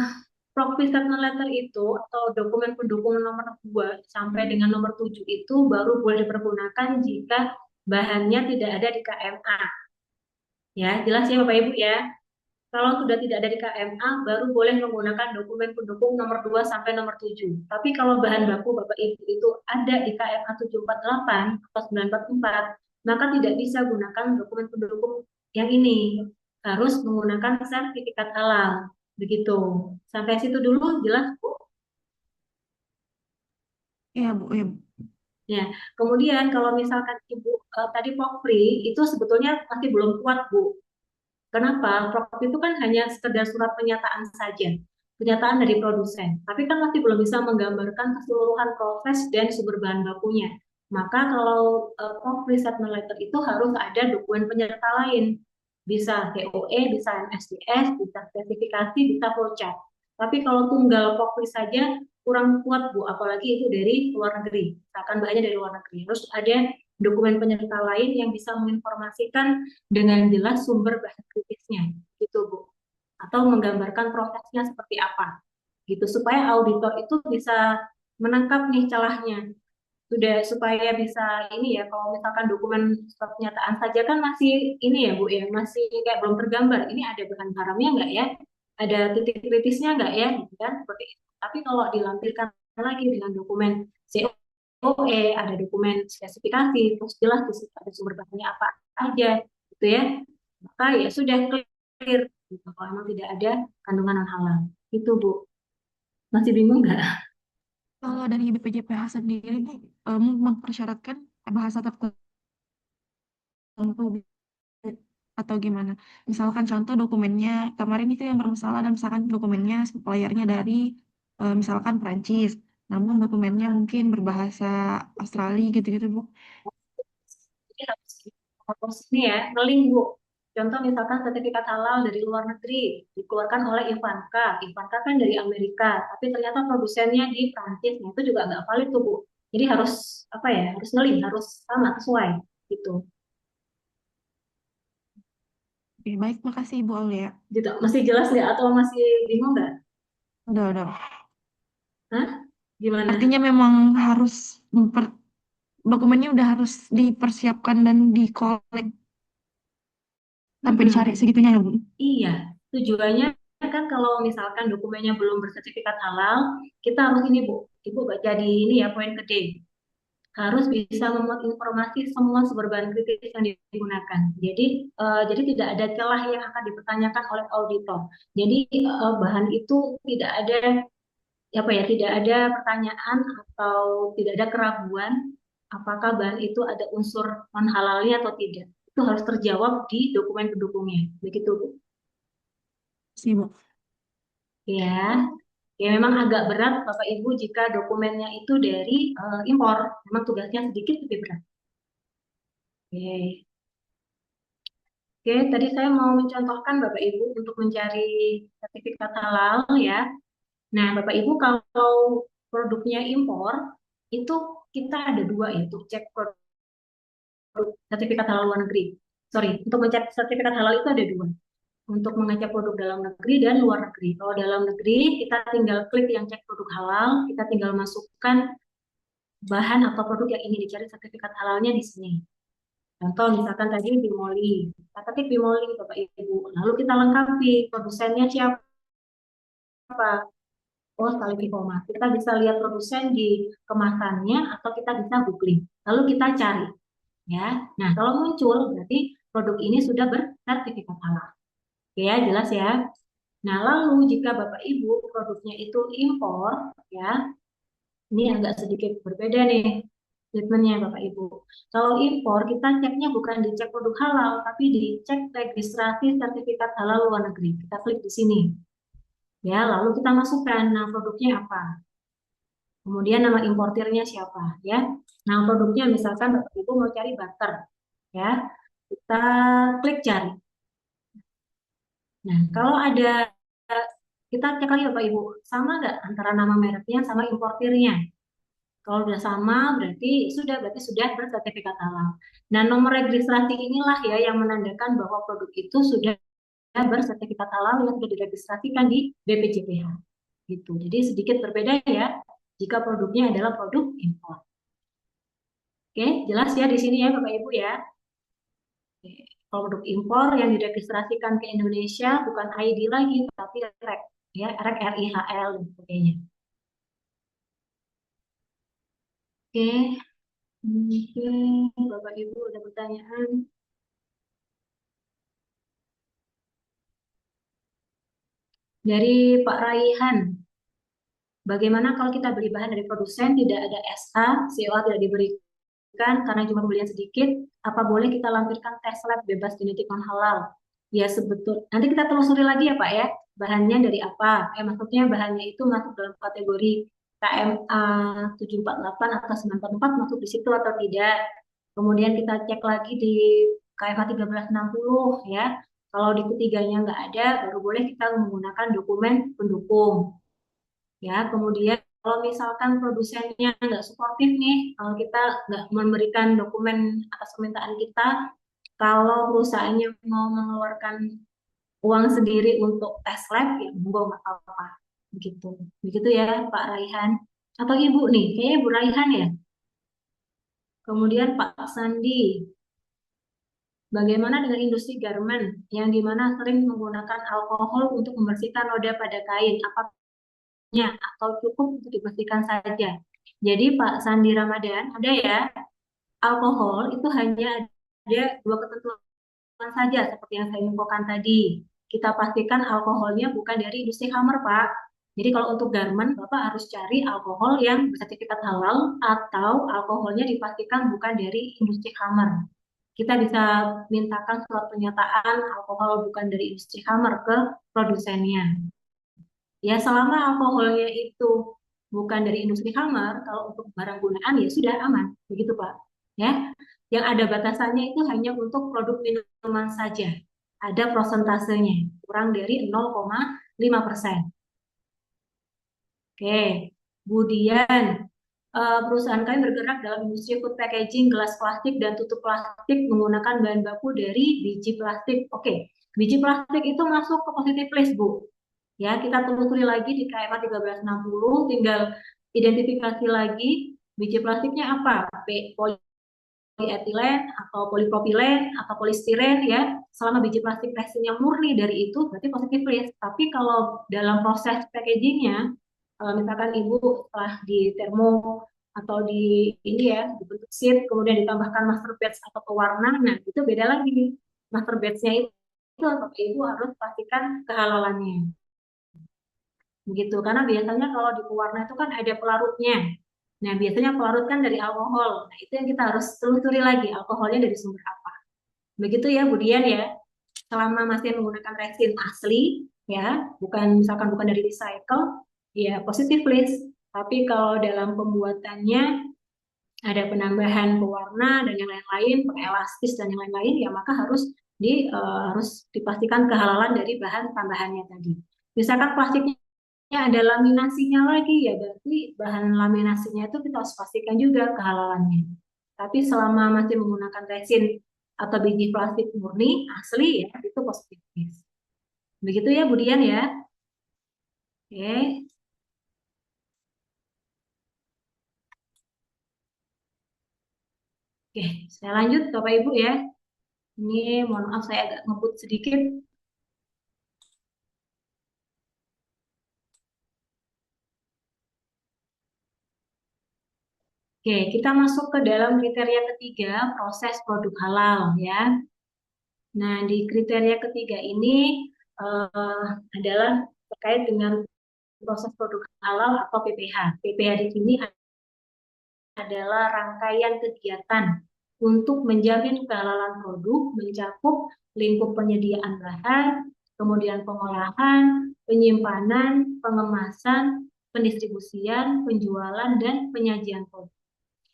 Property Statement Letter itu atau dokumen pendukung nomor 2 sampai dengan nomor 7 itu baru boleh dipergunakan jika bahannya tidak ada di KMA. Ya, jelas ya Bapak Ibu ya. Kalau sudah tidak ada di KMA, baru boleh menggunakan dokumen pendukung nomor 2 sampai nomor 7. Tapi kalau bahan baku Bapak Ibu itu ada di KMA 748 atau 944, maka tidak bisa gunakan dokumen pendukung yang ini. Harus menggunakan sertifikat halal. Begitu. Sampai situ dulu jelas, Bu? Iya Bu, iya Bu. Ya, kemudian kalau misalkan Ibu tadi POKPRI itu sebetulnya masih belum kuat, Bu. Kenapa? Prok itu kan hanya sekedar surat pernyataan saja, pernyataan dari produsen. Tapi kan masih belum bisa menggambarkan keseluruhan proses dan sumber bahan bakunya. Maka kalau prok Resettlement Letter itu harus ada dokumen penyerta lain. Bisa TOE, bisa MSDS, bisa spesifikasi, bisa flowchart. Tapi kalau tunggal POKRI saja kurang kuat Bu, apalagi itu dari luar negeri. Misalkan bahannya dari luar negeri. Terus ada dokumen penyerta lain yang bisa menginformasikan dengan jelas sumber bahan kritisnya, gitu Bu. Atau menggambarkan prosesnya seperti apa, gitu supaya auditor itu bisa menangkap nih celahnya. Sudah supaya bisa ini ya, kalau misalkan dokumen surat pernyataan saja kan masih ini ya Bu ya, masih kayak belum tergambar. Ini ada bahan haramnya nggak ya? ada titik kritisnya nggak ya, gitu kan? Seperti itu. Tapi kalau dilampirkan lagi dengan dokumen COE, ada dokumen spesifikasi, terus jelas di situ ada sumber bahannya apa aja, gitu ya. Maka ya sudah clear, gitu. Kalau memang tidak ada kandungan non halal, itu Bu. Masih bingung nggak? Kalau dari BPJPH sendiri, Bu, mempersyaratkan bahasa tertentu atau gimana? Misalkan contoh dokumennya, kemarin itu yang bermasalah dan misalkan dokumennya suppliernya dari misalkan Prancis, namun dokumennya mungkin berbahasa Australia gitu-gitu, Bu. Jadi harus ini ya, ngeling Bu. Contoh misalkan sertifikat halal dari luar negeri dikeluarkan oleh Ivanka. Ivanka kan dari Amerika, tapi ternyata produsennya di Prancis. Nah, itu juga nggak valid tuh Bu. Jadi harus apa ya? Harus ngeling, harus sama sesuai gitu. Oke, baik, makasih Ibu Aulia. Gitu. Masih jelas nggak atau masih bingung nggak? Udah. Hah? Gimana? Artinya memang harus dokumennya udah harus dipersiapkan dan dikolek sampai dicari Mm-mm. segitunya ya, Bu. Iya, tujuannya kan kalau misalkan dokumennya belum bersertifikat halal, kita harus ini Bu. Ibu gak jadi ini ya poin gede. Harus bisa memuat informasi semua sumber bahan kritis yang digunakan. Jadi tidak ada celah yang akan dipertanyakan oleh auditor. Jadi bahan itu tidak ada apa ya, tidak ada pertanyaan atau tidak ada keraguan apakah bahan itu ada unsur non halalnya atau tidak. Itu harus terjawab di dokumen pendukungnya. Begitu, Bu. Sih, Bu. Ya, ya memang agak berat Bapak Ibu jika dokumennya itu dari impor. Memang tugasnya sedikit lebih berat. Oke. Oke, tadi saya mau mencontohkan Bapak Ibu untuk mencari sertifikat halal ya. Nah, Bapak Ibu kalau produknya impor itu kita ada dua ya untuk cek produk sertifikat halal luar negeri. Sorry, untuk mencek sertifikat halal itu ada dua. Untuk mengecek produk dalam negeri dan luar negeri. Kalau dalam negeri kita tinggal klik yang cek produk halal, kita tinggal masukkan bahan atau produk yang ingin dicari sertifikat halalnya di sini. Contoh misalkan tadi bimoli, kita ketik bimoli Bapak Ibu, lalu kita lengkapi produsennya siapa, oh Salib Informa. Kita bisa lihat produsen di kemasannya atau kita bisa googling, lalu kita cari, ya. Nah kalau muncul berarti produk ini sudah bersertifikat halal. Oke ya, jelas ya. Nah lalu jika Bapak Ibu produknya itu impor, ya, ini agak sedikit berbeda nih treatmentnya Bapak Ibu. Kalau impor kita ceknya bukan dicek produk halal, tapi dicek registrasi sertifikat halal luar negeri. Kita klik di sini. Ya, lalu kita masukkan nah produknya apa. Kemudian nama importirnya siapa, ya. Nah, produknya misalkan Bapak Ibu mau cari butter, ya. Kita klik cari. Nah, kalau ada kita cek lagi Bapak Ibu, sama nggak antara nama mereknya sama importirnya? Kalau sudah sama, berarti sudah bersertifikat halal. Nah, nomor registrasi inilah ya yang menandakan bahwa produk itu sudah bersertifikat halal yang sudah diregistrasikan di BPJPH. Gitu. Jadi sedikit berbeda ya jika produknya adalah produk impor. Oke, jelas ya di sini ya Bapak Ibu ya. Oke. Kalau produk impor yang diregistrasikan ke Indonesia bukan ID lagi, tapi REC, ya, REC RIHL dan sebagainya. Oke. Oke, Bapak Ibu ada pertanyaan? Dari Pak Raihan, bagaimana kalau kita beli bahan dari produsen tidak ada SH, COA tidak diberikan karena jumlah pembelian sedikit, apa boleh kita lampirkan tes lab bebas genetik non halal? Ya nanti kita telusuri lagi ya Pak ya, bahannya dari apa? Maksudnya bahannya itu masuk dalam kategori KMA 748 atau 944 masuk di situ atau tidak? Kemudian kita cek lagi di KMA 1360 ya. Kalau di ketiganya nggak ada, baru boleh kita menggunakan dokumen pendukung. Ya, kemudian kalau misalkan produsennya nggak suportif nih, kalau kita nggak memberikan dokumen atas permintaan kita, kalau perusahaannya mau mengeluarkan uang sendiri untuk tes lab, ya monggo nggak apa-apa. Begitu, begitu ya Pak Raihan. Atau Ibu nih, kayaknya Ibu Raihan ya. Kemudian Pak Sandi, Bagaimana dengan industri garment yang dimana sering menggunakan alkohol untuk membersihkan noda pada kain? Apakah atau cukup untuk dibersihkan saja? Jadi Pak Sandi Ramadan, ada ya, alkohol itu hanya ada dua ketentuan saja seperti yang saya infokan tadi. Kita pastikan alkoholnya bukan dari industri khamar, Pak. Jadi kalau untuk garment, Bapak harus cari alkohol yang bersertifikat halal atau alkoholnya dipastikan bukan dari industri khamar. Kita bisa mintakan surat pernyataan alkohol bukan dari industri khamar ke produsennya. Ya, selama alkoholnya itu bukan dari industri khamar, kalau untuk barang gunaan ya sudah aman, begitu Pak. Ya, yang ada batasannya itu hanya untuk produk minuman saja. Ada prosentasenya, kurang dari 0,5%. Oke, kemudian perusahaan kami bergerak dalam industri food packaging, gelas plastik, dan tutup plastik menggunakan bahan baku dari biji plastik. Oke, biji plastik itu masuk ke positive list, Bu. Ya, kita telusuri lagi di KMA 1360, tinggal identifikasi lagi biji plastiknya apa, polietilen atau polipropilen atau polistiren ya. Selama biji plastik resinnya murni dari itu berarti positif list. Tapi kalau dalam proses packagingnya, misalkan Ibu setelah di termo atau di ini ya dibentuk sheet kemudian ditambahkan master batch atau pewarna, nah itu beda lagi. Master batch-nya itu Bapak Ibu harus pastikan kehalalannya. Begitu, karena biasanya kalau di pewarna itu kan ada pelarutnya. Nah, biasanya pelarut kan dari alkohol. Nah, itu yang kita harus telusuri lagi, alkoholnya dari sumber apa. Begitu ya, Budian ya. Selama masih menggunakan resin asli, ya, misalkan bukan dari recycle, ya positif list. Tapi kalau dalam pembuatannya ada penambahan pewarna dan yang lain-lain, pengelastis dan yang lain-lain, ya maka harus dipastikan kehalalan dari bahan tambahannya tadi. Misalkan plastiknya ada laminasinya lagi, ya berarti bahan laminasinya itu kita harus pastikan juga kehalalannya. Tapi selama masih menggunakan resin atau biji plastik murni asli ya itu positif. Begitu ya Budian ya. Oke. Oke, saya lanjut Bapak Ibu ya. Ini mohon maaf saya agak ngebut sedikit. Oke, kita masuk ke dalam kriteria ketiga, proses produk halal ya. Nah, di kriteria ketiga ini adalah terkait dengan proses produk halal atau PPH. PPH di sini adalah rangkaian kegiatan untuk menjamin kehalalan produk, mencakup lingkup penyediaan bahan, kemudian pengolahan, penyimpanan, pengemasan, pendistribusian, penjualan, dan penyajian produk.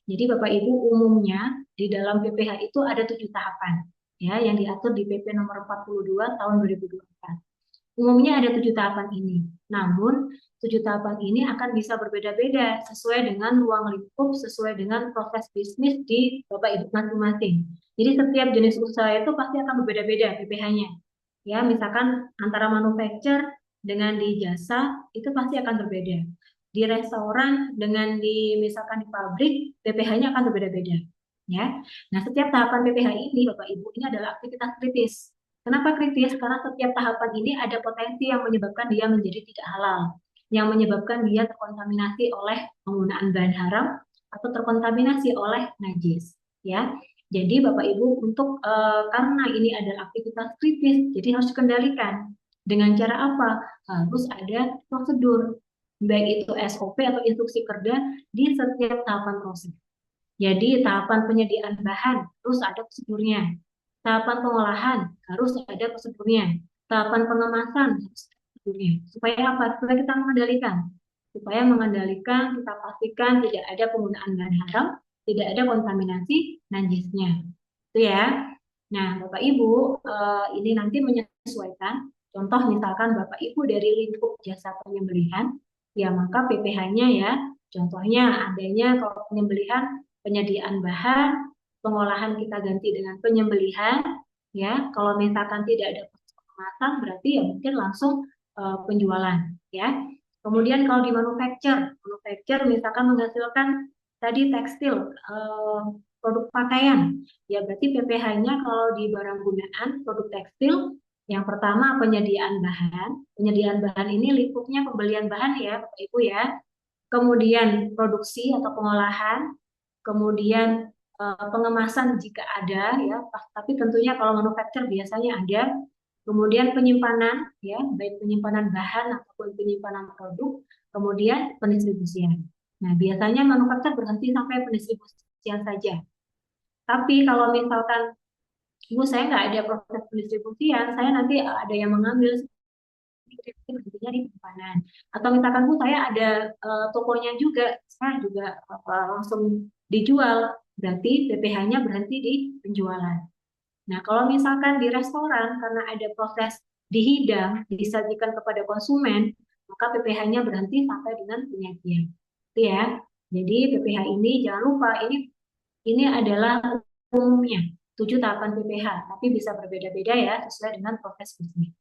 Jadi Bapak Ibu umumnya di dalam PPH itu ada 7 tahapan ya yang diatur di PP nomor 42 tahun 2024. Umumnya ada 7 tahapan ini. Namun 7 tahapan ini akan bisa berbeda-beda sesuai dengan ruang lingkup, sesuai dengan proses bisnis di Bapak Ibu masing-masing. Jadi setiap jenis usaha itu pasti akan berbeda-beda PPH-nya. Ya, misalkan antara manufacture dengan di jasa itu pasti akan berbeda. Di restoran dengan misalkan di pabrik PPH-nya akan berbeda-beda. Ya. Nah, setiap tahapan PPH ini Bapak Ibu ini adalah aktivitas kritis. Kenapa kritis? Karena setiap tahapan ini ada potensi yang menyebabkan dia menjadi tidak halal, yang menyebabkan dia terkontaminasi oleh penggunaan bahan haram atau terkontaminasi oleh najis. Ya, jadi Bapak Ibu untuk karena ini adalah aktivitas kritis, jadi harus dikendalikan. Dengan cara apa? Harus ada prosedur, baik itu SOP atau instruksi kerja di setiap tahapan proses. Jadi tahapan penyediaan bahan harus ada prosedurnya. Tahapan pengolahan harus ada prosedurnya. Tahapan pengemasan harus ada prosedurnya. Supaya apa? Supaya kita mengendalikan. Supaya mengendalikan, kita pastikan tidak ada penggunaan bahan haram, tidak ada kontaminasi najisnya. Itu ya. Nah, Bapak Ibu, ini nanti menyesuaikan. Contoh misalkan Bapak Ibu dari lingkup jasa penyembelihan, ya maka PPH-nya ya. Contohnya adanya kalau penyembelihan penyediaan bahan, pengolahan kita ganti dengan penyembelihan, ya. Kalau misalkan tidak ada proses pengemasan, berarti ya mungkin langsung penjualan, ya. Kemudian kalau di manufacture misalkan menghasilkan tadi tekstil, produk pakaian. Ya, berarti PPh-nya kalau di barang gunaan, produk tekstil, yang pertama penyediaan bahan. Penyediaan bahan ini lingkupnya pembelian bahan ya, Bapak Ibu ya. Kemudian produksi atau pengolahan, kemudian pengemasan jika ada ya, tapi tentunya kalau manufaktur biasanya ada. Kemudian penyimpanan ya, baik penyimpanan bahan ataupun penyimpanan produk, kemudian pendistribusian. Nah, biasanya manufaktur berhenti sampai pendistribusian saja. Tapi kalau misalkan ibu saya nggak ada proses pendistribusian, saya nanti ada yang mengambil berhentinya di penyimpanan. Atau misalkan bu saya ada tokonya juga, saya juga langsung dijual, berarti PPh-nya berhenti di penjualan. Nah, kalau misalkan di restoran karena ada proses dihidang, disajikan kepada konsumen, maka PPh-nya berhenti sampai dengan penyajian. Itu ya. Jadi PPh ini jangan lupa ini adalah umumnya 7 tahapan PPh, tapi bisa berbeda-beda ya sesuai dengan proses bisnis.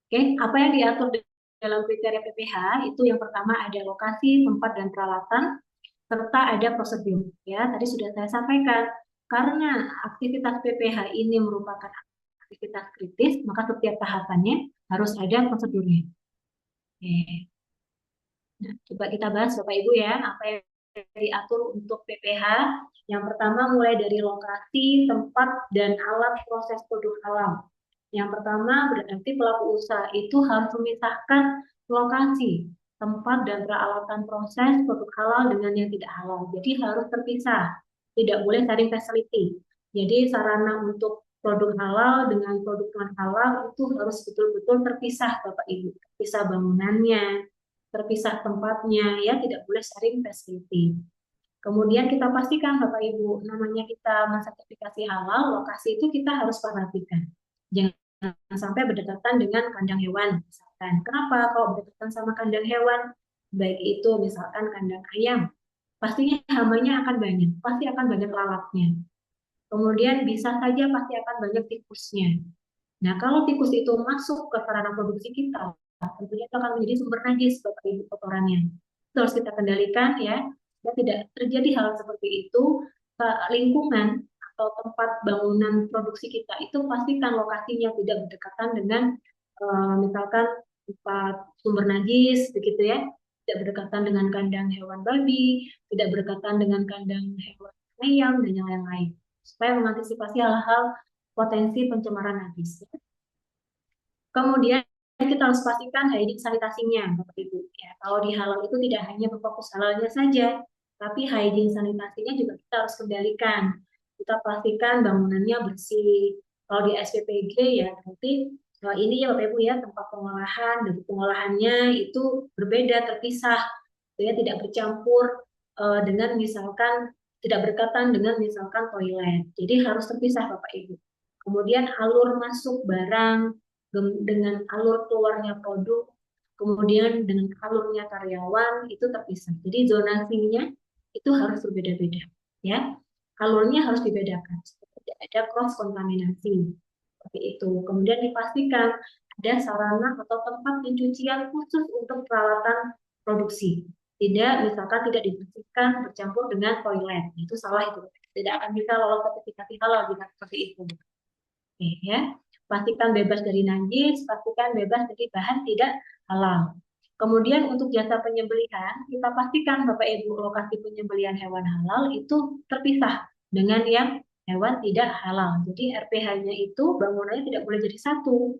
Oke, apa yang diatur dalam kriteria PPh itu yang pertama ada lokasi, tempat dan peralatan serta ada prosedur. Ya, tadi sudah saya sampaikan. Karena aktivitas PPh ini merupakan aktivitas kritis, maka setiap tahapannya harus ada prosedurnya. Oke. Nah, coba kita bahas Bapak Ibu ya, apa yang diatur untuk PPh. Yang pertama mulai dari lokasi, tempat, dan alat proses produk halal. Yang pertama berarti pelaku usaha itu harus memisahkan lokasi, tempat, dan peralatan proses produk halal dengan yang tidak halal. Jadi harus terpisah, tidak boleh sharing facility. Jadi sarana untuk produk halal dengan produk non-halal itu harus betul-betul terpisah Bapak Ibu. Terpisah bangunannya, terpisah tempatnya, ya tidak boleh sharing facility. Kemudian kita pastikan Bapak Ibu, namanya kita mensertifikasi halal, lokasi itu kita harus perhatikan. Jangan sampai berdekatan dengan kandang hewan, misalkan. Kenapa kalau berdekatan sama kandang hewan? Baik itu misalkan kandang ayam, pastinya hamanya akan banyak, pasti akan banyak lalatnya. Kemudian bisa saja pasti akan banyak tikusnya. Nah, kalau tikus itu masuk ke sarana produksi kita, tentunya itu akan menjadi sumber najis Bapak Ibu kotorannya. Itu harus kita kendalikan ya, dan tidak terjadi hal seperti itu ke lingkungan atau tempat bangunan produksi kita itu pastikan lokasinya tidak berdekatan dengan misalkan tempat sumber najis begitu ya, tidak berdekatan dengan kandang hewan babi, tidak berdekatan dengan kandang hewan ayam dan yang lain-lain supaya mengantisipasi hal-hal potensi pencemaran najis. Kemudian kita harus pastikan hygiene sanitasinya, Bapak Ibu. Ya, kalau di halal itu tidak hanya berfokus halalnya saja, tapi hygiene sanitasinya juga kita harus kendalikan. Kita pastikan bangunannya bersih. Kalau di SPPG ya berarti ini ya Bapak Ibu ya tempat pengolahan dan pengolahannya itu berbeda terpisah, ya tidak bercampur dengan misalkan tidak berdekatan dengan misalkan toilet. Jadi harus terpisah Bapak Ibu. Kemudian alur masuk barang dengan alur keluarnya produk, kemudian dengan alurnya karyawan itu terpisah. Jadi zonasinya itu harus berbeda-beda, ya. Alurnya harus dibedakan, tidak ada cross kontaminasi seperti itu. Kemudian dipastikan ada sarana atau tempat pencucian khusus untuk peralatan produksi. Tidak, misalkan tidak dibersihkan bercampur dengan toilet, itu salah itu. Tidak akan bisa lolos sertifikasi halal jika seperti itu. Oke, ya. Pastikan bebas dari najis, pastikan bebas dari bahan tidak halal. Kemudian untuk jasa penyembelihan, kita pastikan Bapak Ibu lokasi penyembelihan hewan halal itu terpisah dengan yang hewan tidak halal. Jadi RPH-nya itu bangunannya tidak boleh jadi satu.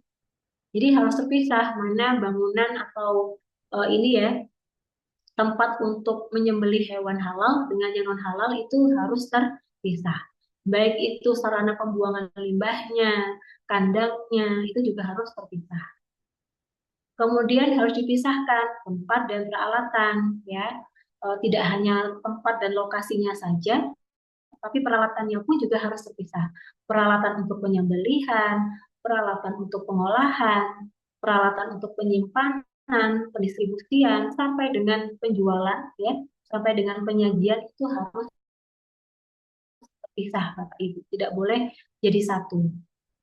Jadi harus terpisah mana bangunan atau ini ya tempat untuk menyembelih hewan halal dengan yang non halal itu harus terpisah. Baik itu sarana pembuangan limbahnya, kandangnya itu juga harus terpisah. Kemudian harus dipisahkan tempat dan peralatan ya. Tidak hanya tempat dan lokasinya saja, tapi peralatannya pun juga harus terpisah. Peralatan untuk penyembelihan, peralatan untuk pengolahan, peralatan untuk penyimpanan, pendistribusian sampai dengan penjualan ya, sampai dengan penyajian itu harus terpisah Bapak Ibu. Tidak boleh jadi satu.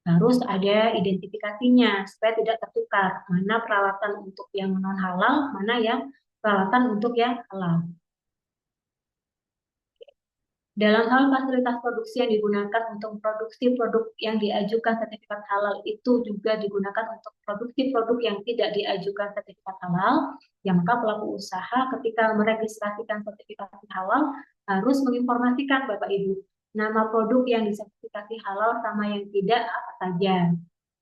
Harus ada identifikasinya supaya tidak tertukar mana peralatan untuk yang non halal, mana yang peralatan untuk yang halal. Dalam hal fasilitas produksi yang digunakan untuk produksi produk yang diajukan sertifikat halal itu juga digunakan untuk produksi produk yang tidak diajukan sertifikat halal, yang maka pelaku usaha ketika meregistrasikan sertifikasi halal harus menginformasikan Bapak Ibu nama produk yang disertifikasi halal sama yang tidak apa saja.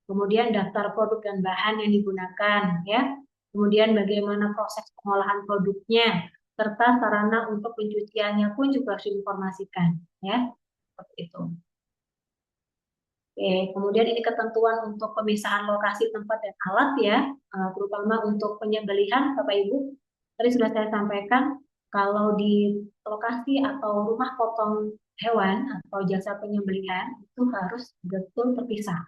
Kemudian daftar produk dan bahan yang digunakan, ya. Kemudian bagaimana proses pengolahan produknya, serta sarana untuk pencuciannya pun juga harus diinformasikan, ya. Seperti itu. Oke, kemudian ini ketentuan untuk pemisahan lokasi tempat dan alat ya, terutama untuk penyembelihan Bapak Ibu. Tadi sudah saya sampaikan kalau di lokasi atau rumah potong hewan atau jasa penyembelihan itu harus betul terpisah.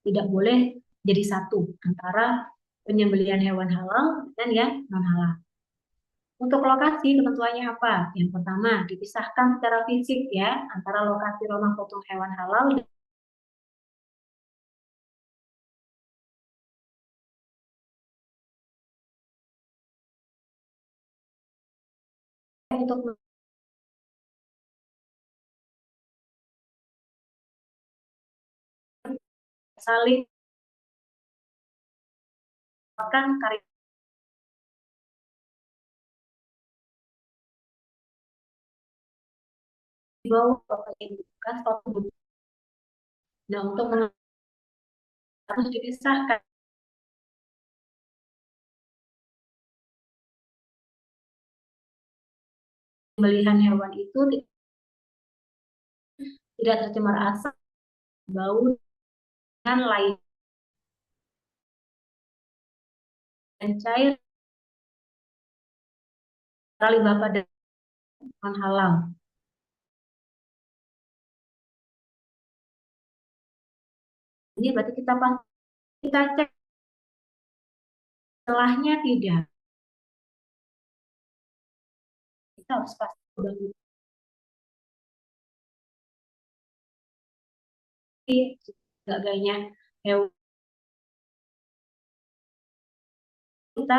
Tidak boleh jadi satu antara penyembelihan hewan halal dan yang non halal. Untuk lokasi ketentuannya apa? Yang pertama, dipisahkan secara fisik ya antara lokasi rumah potong hewan halal dan untuk saling melakukan karya di bawah bapak ibu kan suatu bentuk. Nah, untuk harus dipisahkan pembelian hewan itu tidak tercemar asap, bau, dan lain dan cair limbah pada non halal. Ini berarti kita cek setelahnya tidak. Kita harus pasti gaganya hewan kita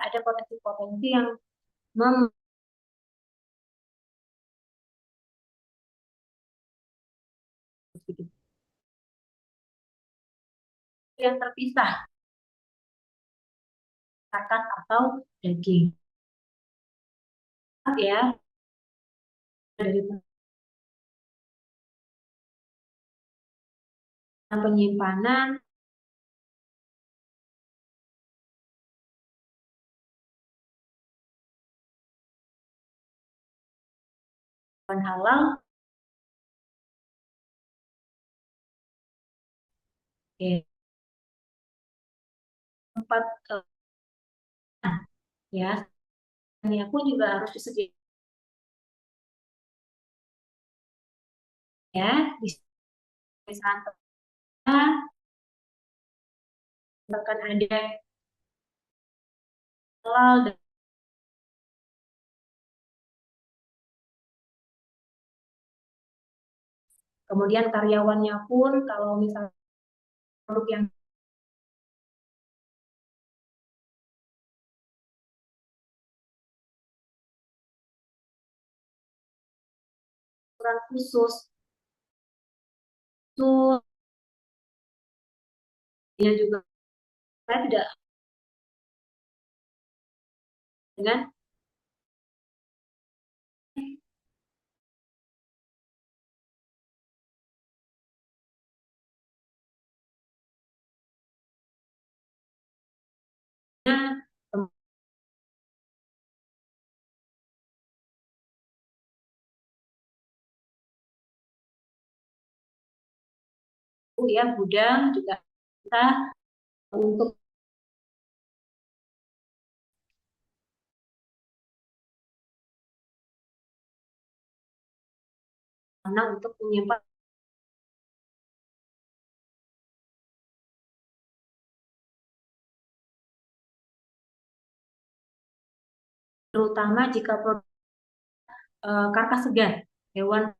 ada potensi-potensi yang yang terpisah karkas atau daging ya dari penyimpanan hewan halal tempat ya ini pun juga harus disediakan ya di misalkan bahkan ada halal dan kemudian karyawannya pun kalau misalnya produk yang ukuran khusus itu dia juga saya tidak dengan ya gudang juga kita untuk mana untuk menyimpan terutama jika produk karkas segar hewan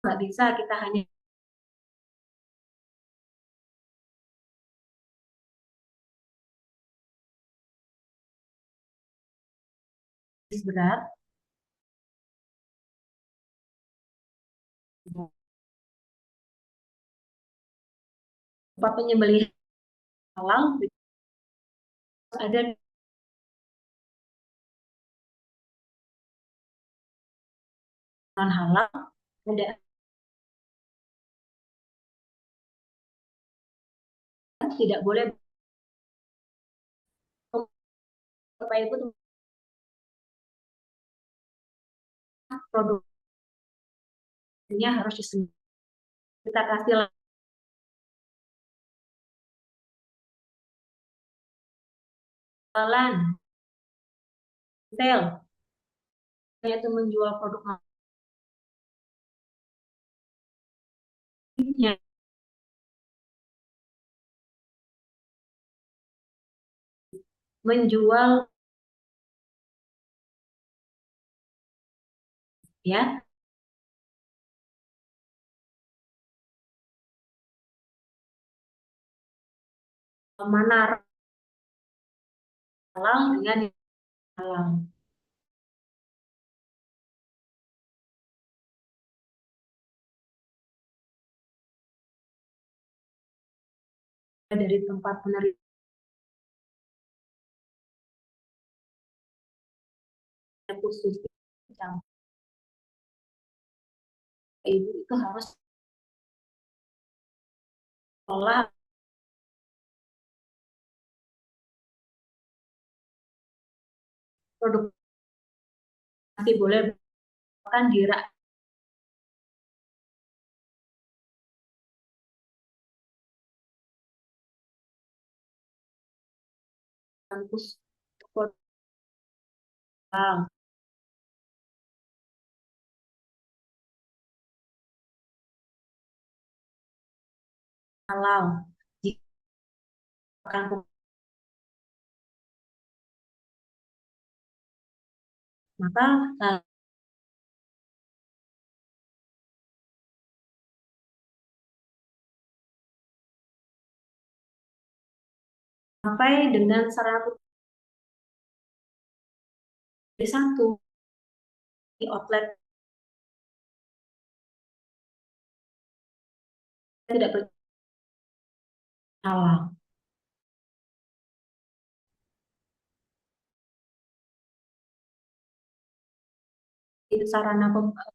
nggak bisa kita hanya dosis berat, tempat penyembelihan halal ada non halal, ada tidak boleh Bapak Ibu produknya harus disembelih. Kita kasih jalan retail yaitu menjual produk lainnya, menjual ya mana halal dengan halal. Dari tempat penerima khusus ibu itu harus olah produk, masih boleh bahkan dirak kampus halal. Halal jika akan maka sampai dengan 101 di outlet tidak halal. Itu sarana pembuatan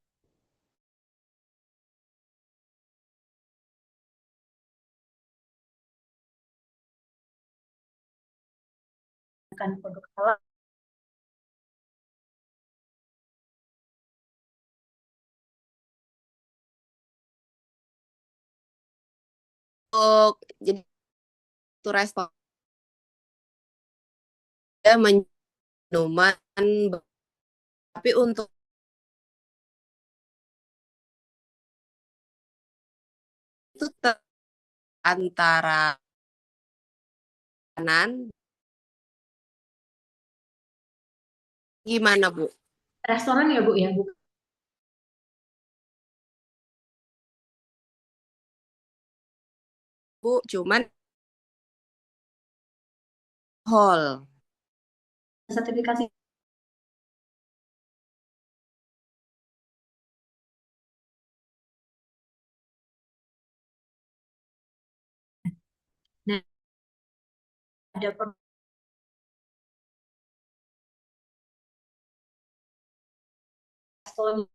produk halal. Untuk jadi itu restoran minuman, tapi untuk itu antara kanan gimana Bu? Restoran ya Bu ya, Bu. Bu, cuman hall. Sertifikasi nah, ada restoran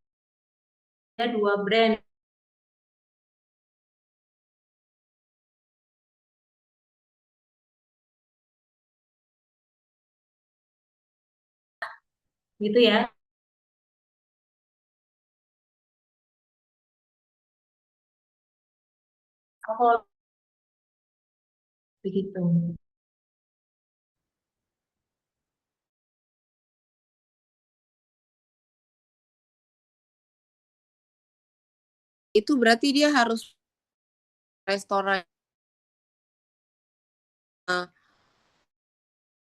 ada 2 brand gitu ya. Alkohol begitu. Itu berarti dia harus restoran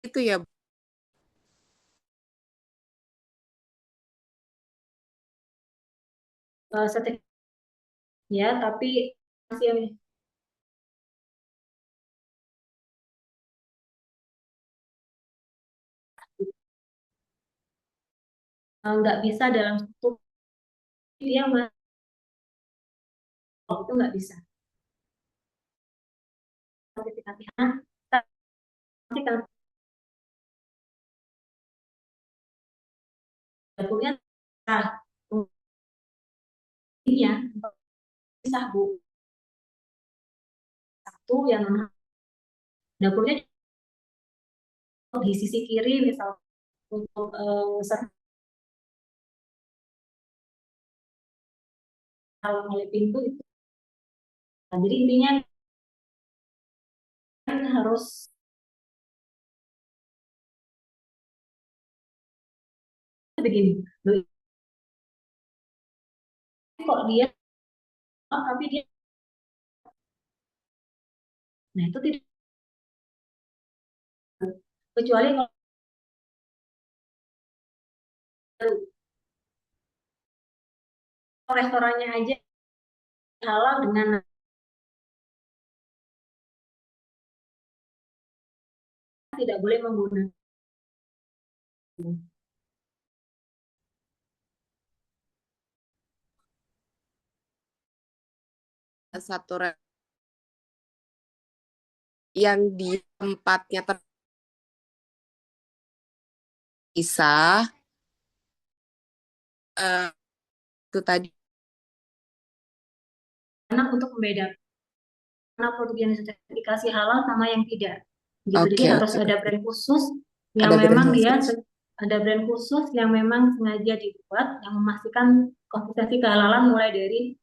itu ya Bu? Sertifikasi ya, tapi masih nggak bisa dalam satu dia itu nggak bisa. Sertifikasinya pastikan dapurnya ya bisa Bu. Satu yang dapurnya di sisi kiri misal untuk oleh pintu itu. Nah, jadi intinya kan harus begini. Loh, kok dia tapi dia nah itu tidak kecuali kalau restorannya aja halal dengan tidak boleh menggunakan satu yang di tempatnya terpisah itu tadi karena untuk membedakan mana produk yang sertifikasi halal sama yang tidak. Gitu. Jadi harus ada brand khusus yang Ada brand memang dia khusus. ada brand khusus yang memang sengaja dibuat yang memastikan konsistensi kehalalan mulai dari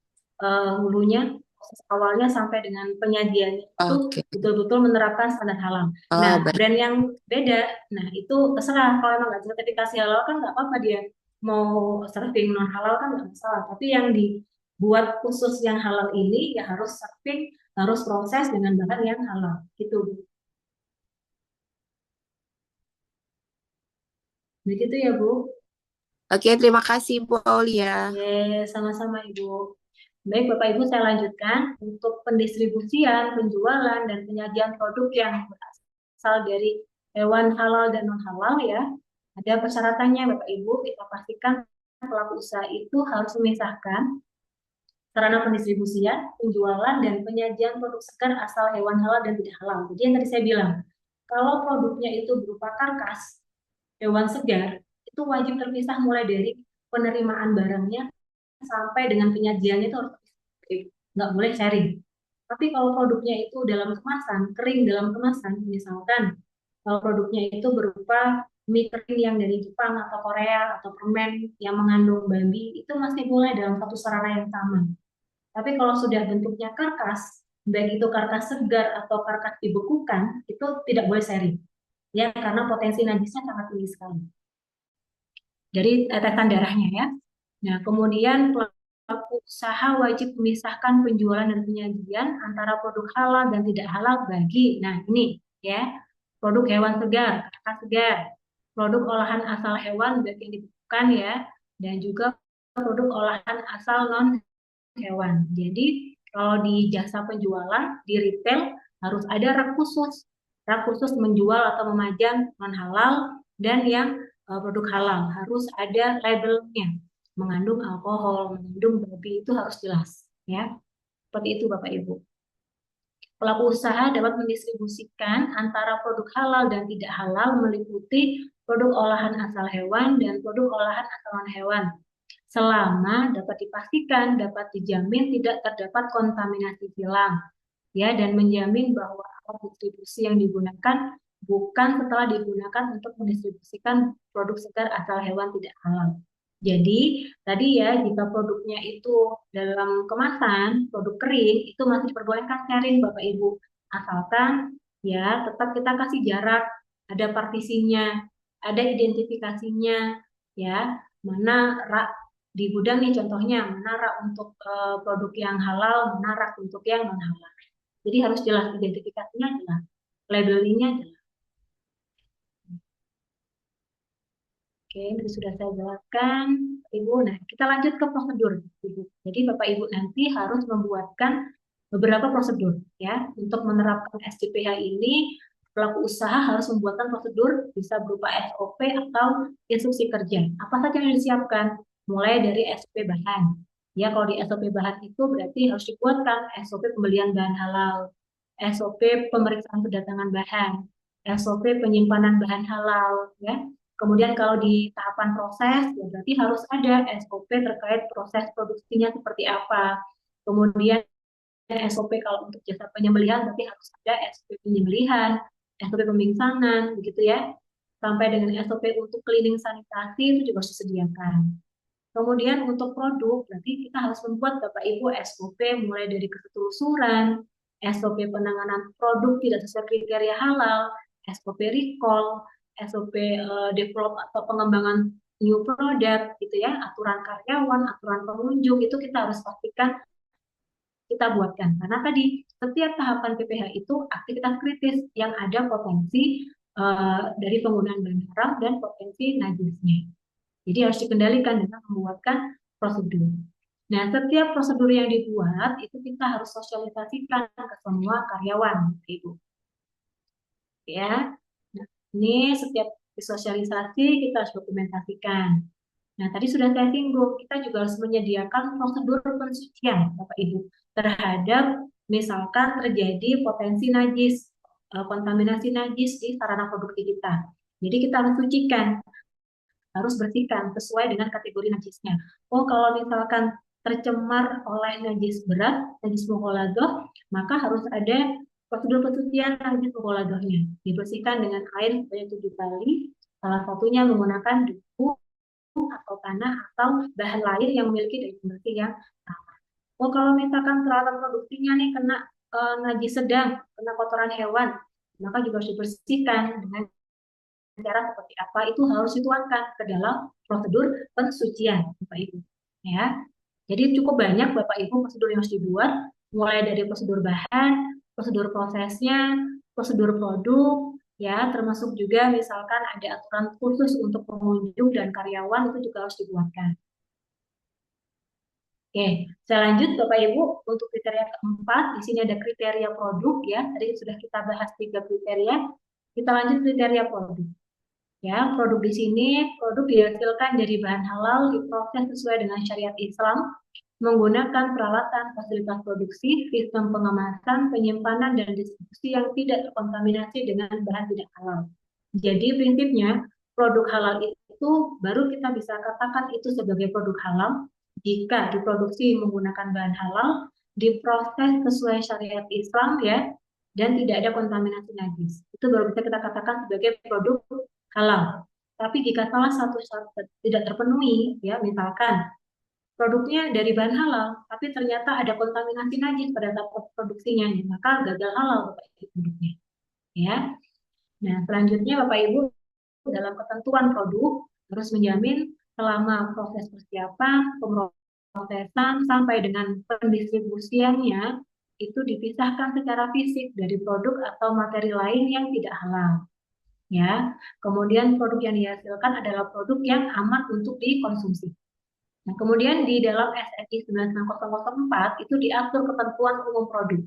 hulunya proses awalnya sampai dengan penyajiannya itu betul-betul menerapkan standar halal. Nah, brand yang beda, nah itu terserah kalau emang nggak sertifikasi halal kan nggak apa-apa dia mau serving non halal kan nggak masalah. Tapi yang dibuat khusus yang halal ini ya harus serving, harus proses dengan bahan yang halal gitu. Begitu ya Bu. Oke, terima kasih Bu Aulia. Sama-sama Ibu. Baik Bapak Ibu, saya lanjutkan untuk pendistribusian, penjualan, dan penyajian produk yang berasal dari hewan halal dan non halal ya. Ada persyaratannya Bapak Ibu, kita pastikan pelaku usaha itu harus memisahkan sarana pendistribusian, penjualan, dan penyajian produk segar asal hewan halal dan tidak halal. Jadi yang tadi saya bilang, kalau produknya itu berupa karkas hewan segar, itu wajib terpisah mulai dari penerimaan barangnya sampai dengan penyajiannya itu harus nggak boleh sharing. Tapi kalau produknya itu dalam kemasan, kering dalam kemasan, misalkan kalau produknya itu berupa mie kering yang dari Jepang atau Korea atau permen yang mengandung babi, itu masih boleh dalam satu sarana yang sama. Tapi kalau sudah bentuknya karkas, baik itu karkas segar atau karkas dibekukan, itu tidak boleh sharing. Ya, karena potensi najisnya sangat tinggi sekali. Jadi tetesan darahnya ya. Nah, kemudian pelaku usaha wajib memisahkan penjualan dan penyajian antara produk halal dan tidak halal bagi, nah ini ya, produk hewan segar, karkas segar, produk olahan asal hewan baik yang dibekukan ya, dan juga produk olahan asal non hewan. Jadi kalau di jasa penjualan di retail harus ada rak khusus menjual atau memajang non halal dan yang produk halal harus ada labelnya, mengandung alkohol, mengandung babi itu harus jelas ya. Seperti itu Bapak Ibu. Pelaku usaha dapat mendistribusikan antara produk halal dan tidak halal meliputi produk olahan asal hewan dan produk olahan asal non hewan selama dapat dipastikan, dapat dijamin tidak terdapat kontaminasi silang, ya, dan menjamin bahwa alat distribusi yang digunakan bukan setelah digunakan untuk mendistribusikan produk segar asal hewan tidak halal. Jadi, tadi ya, jika produknya itu dalam kemasan, produk kering, itu masih diperbolehkan sharing Bapak Ibu. Asalkan ya tetap kita kasih jarak, ada partisinya, ada identifikasinya, ya, mana rak di gudang nih contohnya, mana rak untuk produk yang halal, mana rak untuk yang non halal. Jadi harus jelas identifikasinya jelas, labelingnya jelas. Oke, ini sudah saya jelaskan, Ibu. Nah, kita lanjut ke prosedur, Ibu. Jadi Bapak Ibu nanti harus membuatkan beberapa prosedur ya untuk menerapkan SJPH ini. pelaku usaha harus membuatkan prosedur bisa berupa SOP atau instruksi kerja. Apa saja yang disiapkan? Mulai dari SOP bahan. Ya, kalau di SOP bahan itu berarti harus dibuatkan SOP pembelian bahan halal, SOP pemeriksaan kedatangan bahan, SOP penyimpanan bahan halal, ya. Kemudian kalau di tahapan proses, ya berarti harus ada SOP terkait proses produksinya seperti apa. Kemudian SOP kalau untuk jasa penyembelihan berarti harus ada SOP penyembelihan, SOP pemingsangan, begitu ya. Sampai dengan SOP untuk cleaning sanitasi itu juga harus disediakan. Kemudian untuk produk, berarti kita harus membuat Bapak Ibu SOP mulai dari ketelusuran, SOP penanganan produk tidak sesuai kriteria halal, SOP recall, SOP develop atau pengembangan new product gitu ya, aturan karyawan, aturan pengunjung itu kita harus pastikan kita buatkan. Karena tadi setiap tahapan PPH itu aktivitas kritis yang ada potensi dari penggunaan bahan haram dan potensi najisnya. Jadi harus dikendalikan dengan membuatkan prosedur. Nah, setiap prosedur yang dibuat itu kita harus sosialisasikan ke semua karyawan, Ibu. Ya, nah, ini setiap disosialisasi kita harus dokumentasikan. Nah, tadi sudah saya singgung, kita juga harus menyediakan prosedur pensucian, Bapak Ibu, terhadap misalkan terjadi potensi najis, kontaminasi najis di sarana produksi kita. Jadi kita harus sucikan, harus bersihkan sesuai dengan kategori najisnya. Oh, kalau misalkan tercemar oleh najis berat, najis mughaladah, maka harus ada prosedur pensucian najis mughaladah-nya. Dibersihkan dengan air sebanyak 7 kali, salah satunya menggunakan debu atau tanah atau bahan lain yang memiliki daya pembersih yang sama. Oh, kalau misalkan peralatan produksinya nih kena najis sedang, kena kotoran hewan, maka juga harus dibersihkan dengan cara seperti apa, itu harus dituangkan ke dalam prosedur pensucian, Bapak Ibu. Ya, jadi cukup banyak Bapak Ibu prosedur yang harus dibuat, mulai dari prosedur bahan, prosedur prosesnya, prosedur produk, ya, termasuk juga misalkan ada aturan khusus untuk pengunjung dan karyawan itu juga harus dibuatkan. Oke, saya lanjut Bapak Ibu untuk kriteria keempat. Di sini ada kriteria produk ya. Tadi sudah kita bahas 3 kriteria. Kita lanjut kriteria produk. Ya, produk di sini produk dihasilkan dari bahan halal diproses sesuai dengan syariat Islam, menggunakan peralatan, fasilitas produksi, sistem pengemasan, penyimpanan, dan distribusi yang tidak terkontaminasi dengan bahan tidak halal. Jadi prinsipnya produk halal itu baru kita bisa katakan itu sebagai produk halal jika diproduksi menggunakan bahan halal, diproses sesuai syariat Islam ya, dan tidak ada kontaminasi najis. Itu baru bisa kita katakan sebagai produk halal. Tapi jika salah satu syarat tidak terpenuhi, ya misalkan produknya dari bahan halal, tapi ternyata ada kontaminasi najis pada saat produksinya, maka gagal halal Bapak Ibu produknya. Ya. Nah, selanjutnya Bapak Ibu dalam ketentuan produk harus menjamin selama proses persiapan, pemrosesan sampai dengan pendistribusiannya itu dipisahkan secara fisik dari produk atau materi lain yang tidak halal. Ya, kemudian produk yang dihasilkan adalah produk yang aman untuk dikonsumsi. Nah, kemudian di dalam SNI 99004 itu diatur ketentuan umum produk.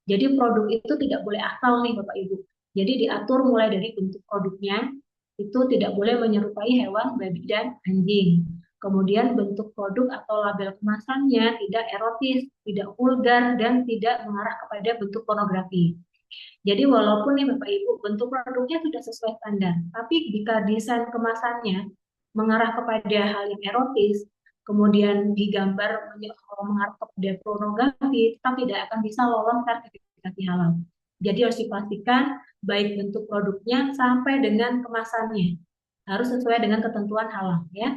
Jadi produk itu tidak boleh asal nih Bapak Ibu. Jadi diatur mulai dari bentuk produknya, itu tidak boleh menyerupai hewan, babi, dan anjing. Kemudian bentuk produk atau label kemasannya tidak erotis, tidak vulgar, dan tidak mengarah kepada bentuk pornografi. Jadi walaupun nih Bapak Ibu bentuk produknya sudah sesuai standar, tapi jika desain kemasannya mengarah kepada hal yang erotis, kemudian digambar mengarah kepada pornografi, tetap tidak akan bisa lolos sertifikasi halal. Jadi harus dipastikan baik bentuk produknya sampai dengan kemasannya harus sesuai dengan ketentuan halal ya.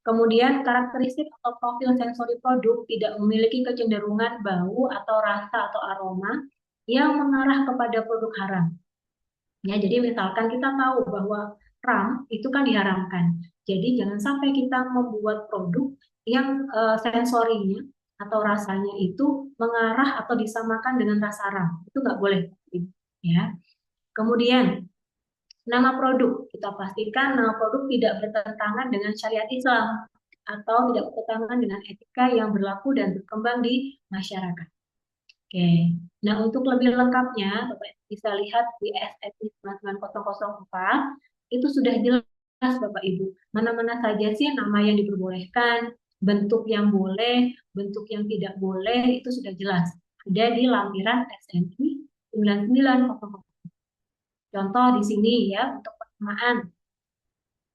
Kemudian karakteristik atau profil sensori produk tidak memiliki kecenderungan bau atau rasa atau aroma yang mengarah kepada produk haram. Ya, jadi misalkan kita tahu bahwa ram itu kan diharamkan. Jadi jangan sampai kita membuat produk yang sensorinya atau rasanya itu mengarah atau disamakan dengan rasa ram. Itu nggak boleh. Ya. Kemudian nama produk, kita pastikan nama produk tidak bertentangan dengan syariat Islam atau tidak bertentangan dengan etika yang berlaku dan berkembang di masyarakat. Oke. Nah, untuk lebih lengkapnya, Bapak bisa lihat di SSI 99004, itu sudah jelas Bapak Ibu, mana-mana saja sih nama yang diperbolehkan, bentuk yang boleh, bentuk yang tidak boleh, itu sudah jelas. Ada di lampiran SNI 9900. Contoh di sini ya, untuk penamaan.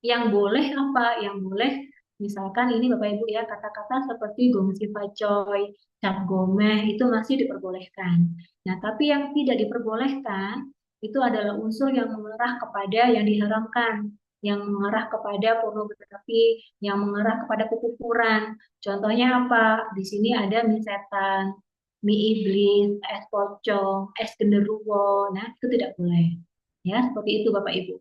Yang boleh apa? Yang boleh, misalkan ini Bapak Ibu ya, kata-kata seperti gongsi facoy, cap gomeh, itu masih diperbolehkan. Nah, tapi yang tidak diperbolehkan, itu adalah unsur yang mengarah kepada yang diharamkan, yang mengarah kepada pornografi, yang mengarah kepada kekufuran. Contohnya apa? Di sini ada mie setan, mie iblis, es pocong, es genderuwo. Nah, itu tidak boleh. Ya, seperti itu Bapak Ibu.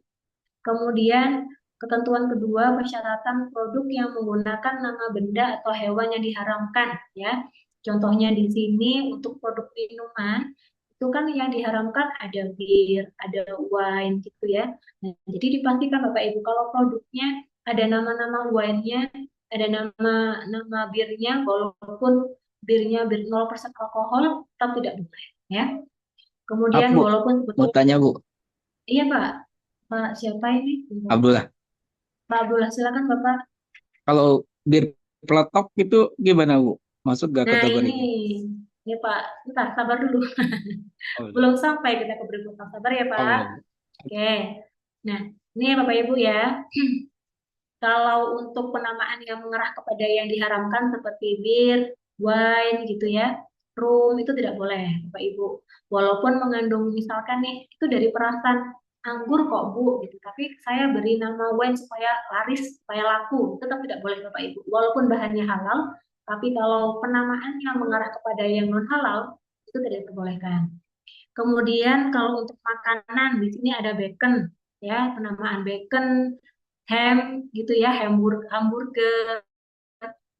Kemudian ketentuan kedua, persyaratan produk yang menggunakan nama benda atau hewan yang diharamkan ya. Contohnya di sini untuk produk minuman itu kan yang diharamkan ada bir, ada wine gitu ya. Nah, jadi dipastikan Bapak Ibu kalau produknya ada nama-nama wine-nya, ada nama birnya walaupun birnya bir 0% alkohol tetap tidak boleh ya. Maaf Kemudian Bu, walaupun mau sebetulnya tanya Bu, iya Pak, Pak siapa ini? Abdullah. Pak Abdullah, silakan Bapak. Kalau bir peletok itu gimana Bu? Masuk gak Nah kategorinya? ini Pak, bentar, sabar dulu. Oh, belum. Belum sampai kita ke berikutnya. Sabar ya Oh, Pak. belum. Oke. Nah, ini ya Bapak Ibu ya. Kalau untuk penamaan yang mengarah kepada yang diharamkan seperti bir, wine gitu ya, rum itu tidak boleh Bapak Ibu. Walaupun mengandung misalkan nih itu dari perasan anggur kok Bu gitu, tapi saya beri nama wine supaya laris, supaya laku, tetap tidak boleh Bapak Ibu. Walaupun bahannya halal, tapi kalau penamaan yang mengarah kepada yang non halal itu tidak diperbolehkan. Kemudian kalau untuk makanan di sini ada bacon ya, penamaan bacon, ham gitu ya, hamburger,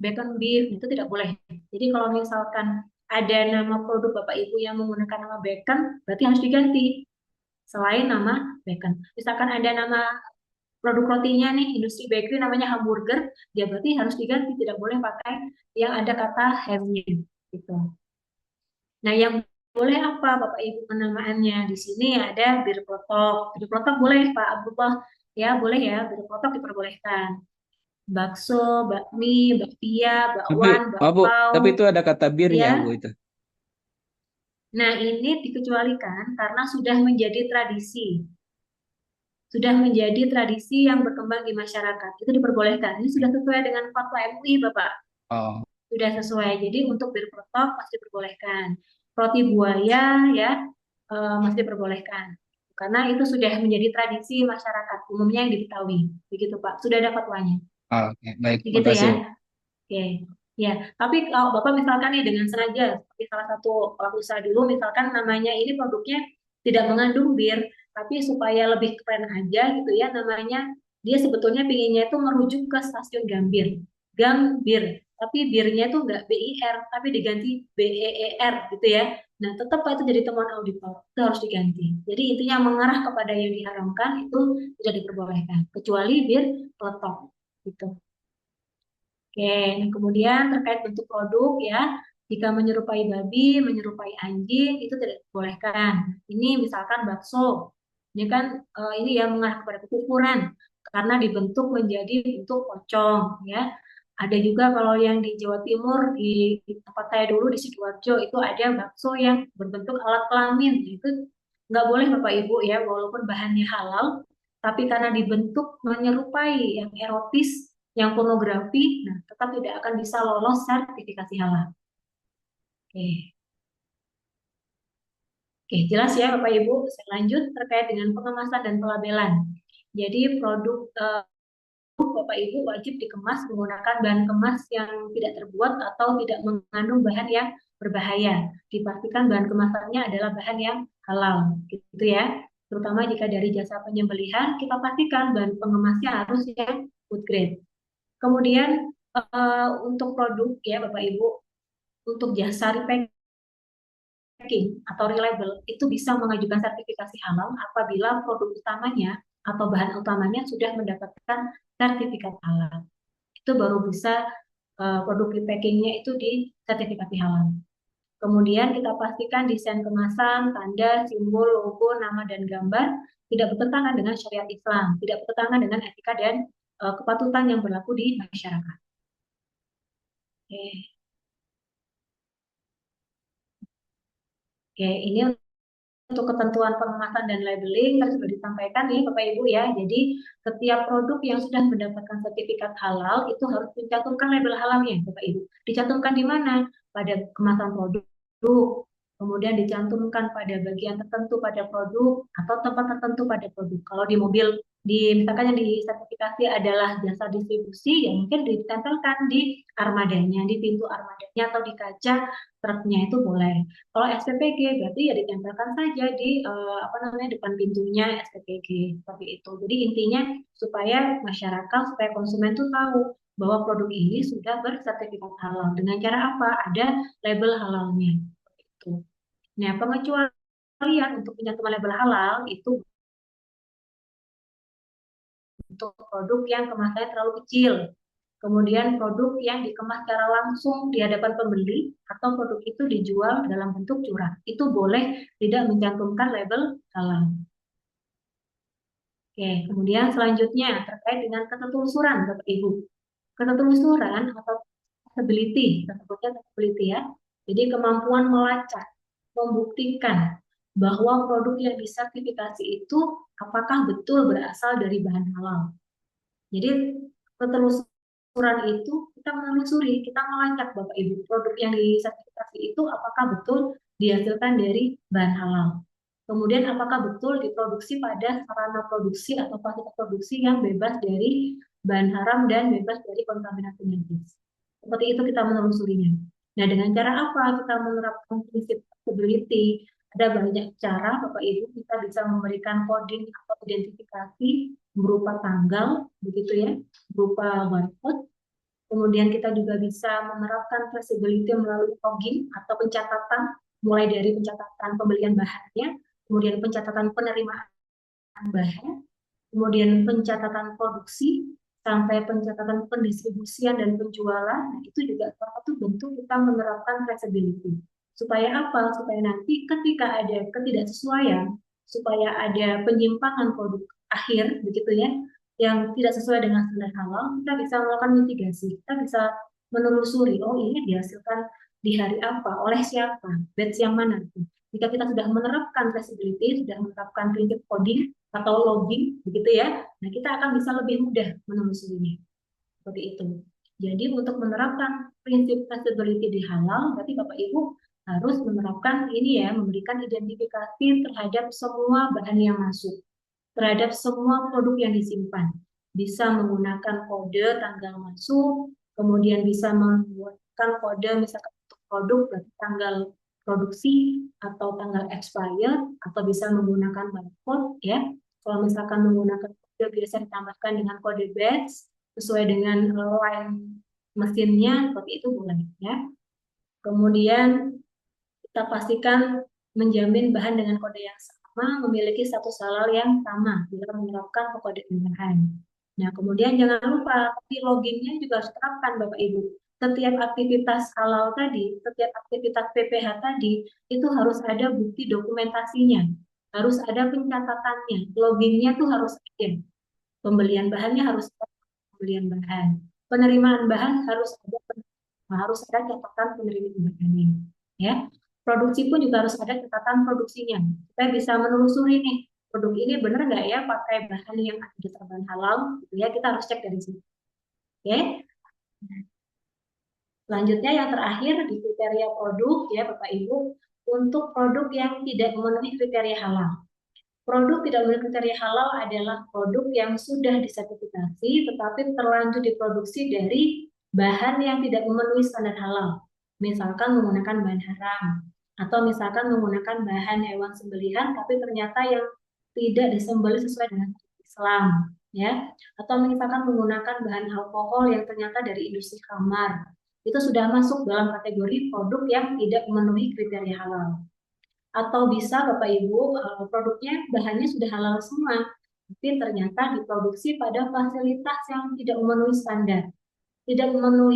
bacon beef itu tidak boleh. Jadi kalau misalkan ada nama produk Bapak Ibu yang menggunakan nama bacon, berarti harus diganti selain nama bacon. Misalkan ada nama produk rotinya nih, industri bakery namanya hamburger, dia berarti harus diganti, tidak boleh pakai yang ada kata hamnya gitu. Nah, yang boleh apa Bapak Ibu penamaannya? Di sini ada bir peletok. Bir peletok boleh Pak Abdullah, ya boleh ya, bir peletok diperbolehkan. Bakso, bakmi, bakpia, Tapi, bakwan, oh Bu, tapi bakpau, itu ada kata birnya Bu ya. itu. Nah, ini dikecualikan karena sudah menjadi tradisi. Sudah menjadi tradisi yang berkembang di masyarakat. Itu diperbolehkan. Ini sudah sesuai dengan fatwa MUI, Bapak. Oh, Sudah sesuai. Jadi untuk bir peletok masih diperbolehkan. Roti buaya ya masih diperbolehkan. Karena itu sudah menjadi tradisi masyarakat umumnya yang diketahui. Begitu Pak. Sudah ada fatwanya. oke, baik, Begitu ya. makasih Bu. Oke. Ya, tapi kalau Bapak misalkan nih dengan sengaja seperti salah satu pelaku usaha dulu misalkan namanya ini produknya tidak mengandung bir, tapi supaya lebih keren aja gitu ya namanya dia sebetulnya pinginnya itu merujuk ke stasiun Gambir. Gambir, tapi birnya itu enggak BIR tapi diganti BEER gitu ya. Nah, tetap itu jadi temuan auditor. Itu harus diganti. Jadi intinya mengarah kepada yang diharamkan itu tidak diperbolehkan kecuali bir peletok gitu. Oke, nah kemudian terkait bentuk produk ya, jika menyerupai babi, menyerupai anjing itu tidak dibolehkan. Ini misalkan bakso, ini kan ini yang mengarah kepada kekufuran karena dibentuk menjadi bentuk pocong ya. Ada juga kalau yang di Jawa Timur di tempat saya dulu di Sidoarjo itu ada bakso yang berbentuk alat kelamin. Itu nggak boleh Bapak Ibu ya, walaupun bahannya halal, tapi karena dibentuk menyerupai yang erotis yang pornografi, nah tetap tidak akan bisa lolos sertifikasi halal. Oke, oke jelas ya Bapak Ibu. Saya lanjut terkait dengan pengemasan dan pelabelan. Jadi produk Bapak Ibu wajib dikemas menggunakan bahan kemas yang tidak terbuat atau tidak mengandung bahan yang berbahaya. Dipastikan bahan kemasannya adalah bahan yang halal, gitu ya. Terutama jika dari jasa penyembelihan, kita pastikan bahan pengemasnya harus yang food grade. Kemudian untuk produk ya Bapak Ibu, untuk jasa repacking atau reliable itu bisa mengajukan sertifikasi halal apabila produk utamanya atau bahan utamanya sudah mendapatkan sertifikat halal. Itu baru bisa produk repackingnya itu di sertifikasi halal. Kemudian kita pastikan desain kemasan, tanda, simbol, logo, nama, dan gambar tidak bertentangan dengan syariat Islam, tidak bertentangan dengan etika dan kepatutan yang berlaku di masyarakat. Oke. Oke, ini untuk ketentuan pengemasan dan labeling tadi sudah disampaikan nih Bapak Ibu ya. Jadi setiap produk yang sudah mendapatkan sertifikat halal itu harus dicantumkan label halalnya Bapak Ibu. Dicantumkan di mana? Pada kemasan produk, kemudian dicantumkan pada bagian tertentu pada produk atau tempat tertentu pada produk. Kalau di mobil, misalkan yang disertifikasi adalah jasa distribusi, ya mungkin ditempelkan di armadanya, di pintu armadanya atau di kaca truknya itu boleh. Kalau SPPG berarti ya ditempelkan saja di apa namanya depan pintunya SPPG seperti itu. Jadi intinya supaya masyarakat, supaya konsumen tuh tahu bahwa produk ini sudah bersertifikat halal. Dengan cara apa? Ada label halalnya. Itu. Nah, pengecualian untuk penyatuan label halal itu untuk produk yang kemasannya terlalu kecil. Kemudian produk yang dikemas secara langsung di hadapan pembeli atau produk itu dijual dalam bentuk curah. Itu boleh tidak mencantumkan label halal. Oke, kemudian selanjutnya terkait dengan ketelusuran Bapak Ibu. Ketelusuran atau traceability, kita sebutnya traceability ya. Jadi kemampuan melacak, membuktikan bahwa produk yang disertifikasi itu apakah betul berasal dari bahan halal. Jadi ketelusuran itu kita menelusuri, kita melacak Bapak Ibu, produk yang disertifikasi itu apakah betul dihasilkan dari bahan halal. Kemudian apakah betul diproduksi pada sarana produksi atau fasilitas produksi yang bebas dari bahan haram dan bebas dari kontaminasi medis. Seperti itu kita menelusurinya. Nah, dengan cara apa kita menerapkan prinsip traceability? Ada banyak cara, Bapak Ibu, kita bisa memberikan coding atau identifikasi berupa tanggal, begitu ya, berupa barcode. Kemudian kita juga bisa menerapkan traceability melalui logging atau pencatatan, mulai dari pencatatan pembelian bahannya, kemudian pencatatan penerimaan bahan, kemudian pencatatan produksi, sampai pencatatan pendistribusian dan penjualan. Nah, itu juga salah satu bentuk kita menerapkan traceability. Supaya apa? Supaya nanti ketika ada ketidaksesuaian, supaya ada penyimpangan produk akhir, begitu ya, yang tidak sesuai dengan standar halal, kita bisa melakukan mitigasi. Kita bisa menelusuri, oh ini dihasilkan di hari apa, oleh siapa, batch yang mana. Jika kita sudah menerapkan traceability, sudah menerapkan prinsip coding atau logging, begitu ya, nah kita akan bisa lebih mudah menelusurinya. Seperti itu. Jadi untuk menerapkan prinsip traceability di halal, berarti Bapak Ibu harus menerapkan ini ya, memberikan identifikasi terhadap semua bahan yang masuk, terhadap semua produk yang disimpan. Bisa menggunakan kode tanggal masuk, kemudian bisa menggunakan kode misalkan untuk produk berarti tanggal produksi atau tanggal expired, atau bisa menggunakan barcode ya. Kalau misalkan menggunakan kode biasa ditambahkan dengan kode batch sesuai dengan line mesinnya, seperti itu boleh ya. Kemudian kita pastikan menjamin bahan dengan kode yang sama memiliki status halal yang sama bila menerapkan pengkodean bahan. Nah, kemudian jangan lupa di loginnya juga harus terapkan Bapak Ibu. Setiap aktivitas halal tadi, setiap aktivitas PPH tadi, itu harus ada bukti dokumentasinya, harus ada pencatatannya, loginnya tuh harus ada. Pembelian bahannya harus ada pembelian bahan. Penerimaan bahan harus ada catatan penerimaan bahannya. Ya, produksi pun juga harus ada catatan produksinya. Kita bisa menelusuri nih, produk ini benar nggak ya pakai bahan yang ada di bahan halal, gitu ya, kita harus cek dari sini. Oke. Selanjutnya yang terakhir di kriteria produk ya Bapak Ibu, untuk produk yang tidak memenuhi kriteria halal. Produk tidak memenuhi kriteria halal adalah produk yang sudah disertifikasi tetapi terlanjur diproduksi dari bahan yang tidak memenuhi standar halal. Misalkan menggunakan bahan haram, atau misalkan menggunakan bahan hewan sembelihan tapi ternyata yang tidak disembelih sesuai dengan Islam, ya. Atau misalkan menggunakan bahan alkohol yang ternyata dari industri kamar. Itu sudah masuk dalam kategori produk yang tidak memenuhi kriteria halal. Atau bisa Bapak Ibu produknya bahannya sudah halal semua, tapi ternyata diproduksi pada fasilitas yang tidak memenuhi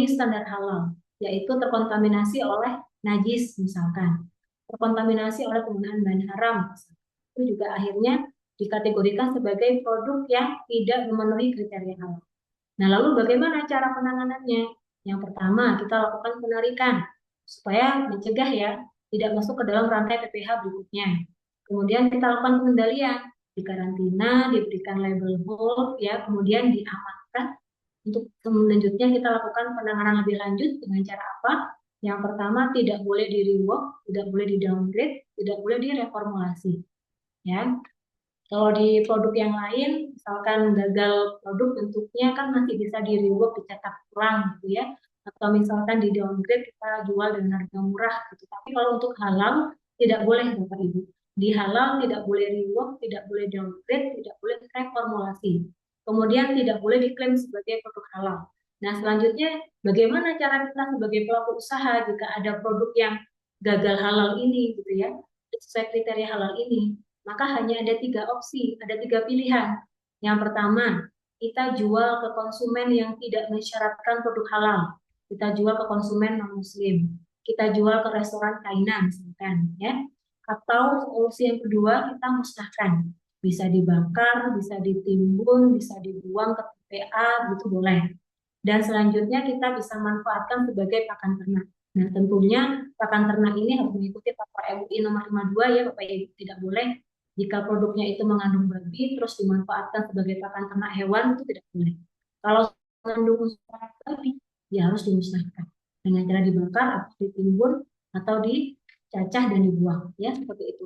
standar halal, yaitu terkontaminasi oleh najis misalkan, terkontaminasi oleh penggunaan bahan haram, itu juga akhirnya dikategorikan sebagai produk yang tidak memenuhi kriteria halal. Nah, lalu bagaimana cara penanganannya? Yang pertama, kita lakukan penarikan supaya mencegah ya tidak masuk ke dalam rantai PPH berikutnya. Kemudian kita lakukan pengendalian, dikarantina, diberikan label hold ya, kemudian diamankan. Untuk selanjutnya kita lakukan penanganan lebih lanjut dengan cara apa? Yang pertama, tidak boleh di rework, tidak boleh di downgrade, tidak boleh direformulasi. Ya, kalau di produk yang lain, misalkan gagal produk bentuknya kan masih bisa di rework, dicetak ulang gitu ya. Atau misalkan di downgrade kita jual dengan harga murah gitu. Tapi kalau untuk halal tidak boleh Bapak Ibu. Di halal tidak boleh rework, tidak boleh downgrade, tidak boleh reformulasi. Kemudian tidak boleh diklaim sebagai produk halal. Nah, selanjutnya bagaimana cara kita sebagai pelaku usaha jika ada produk yang gagal halal ini gitu ya, sesuai kriteria halal ini? Maka hanya ada 3 opsi, ada 3 pilihan. Yang pertama, kita jual ke konsumen yang tidak mensyaratkan produk halal. Kita jual ke konsumen non-muslim. Kita jual ke restoran China misalkan, ya. Atau opsi yang kedua, kita musnahkan. Bisa dibakar, bisa ditimbun, bisa dibuang ke TPA, gitu boleh. Dan selanjutnya kita bisa manfaatkan sebagai pakan ternak. Nah, tentunya pakan ternak ini harus mengikuti Fatwa MUI nomor 52 ya Bapak Ibu, tidak boleh jika produknya itu mengandung babi terus dimanfaatkan sebagai pakan ternak hewan itu tidak boleh. Kalau mengandung unsur babi ya harus dimusnahkan dengan cara dibakar atau ditimbun atau dicacah dan dibuang ya seperti itu.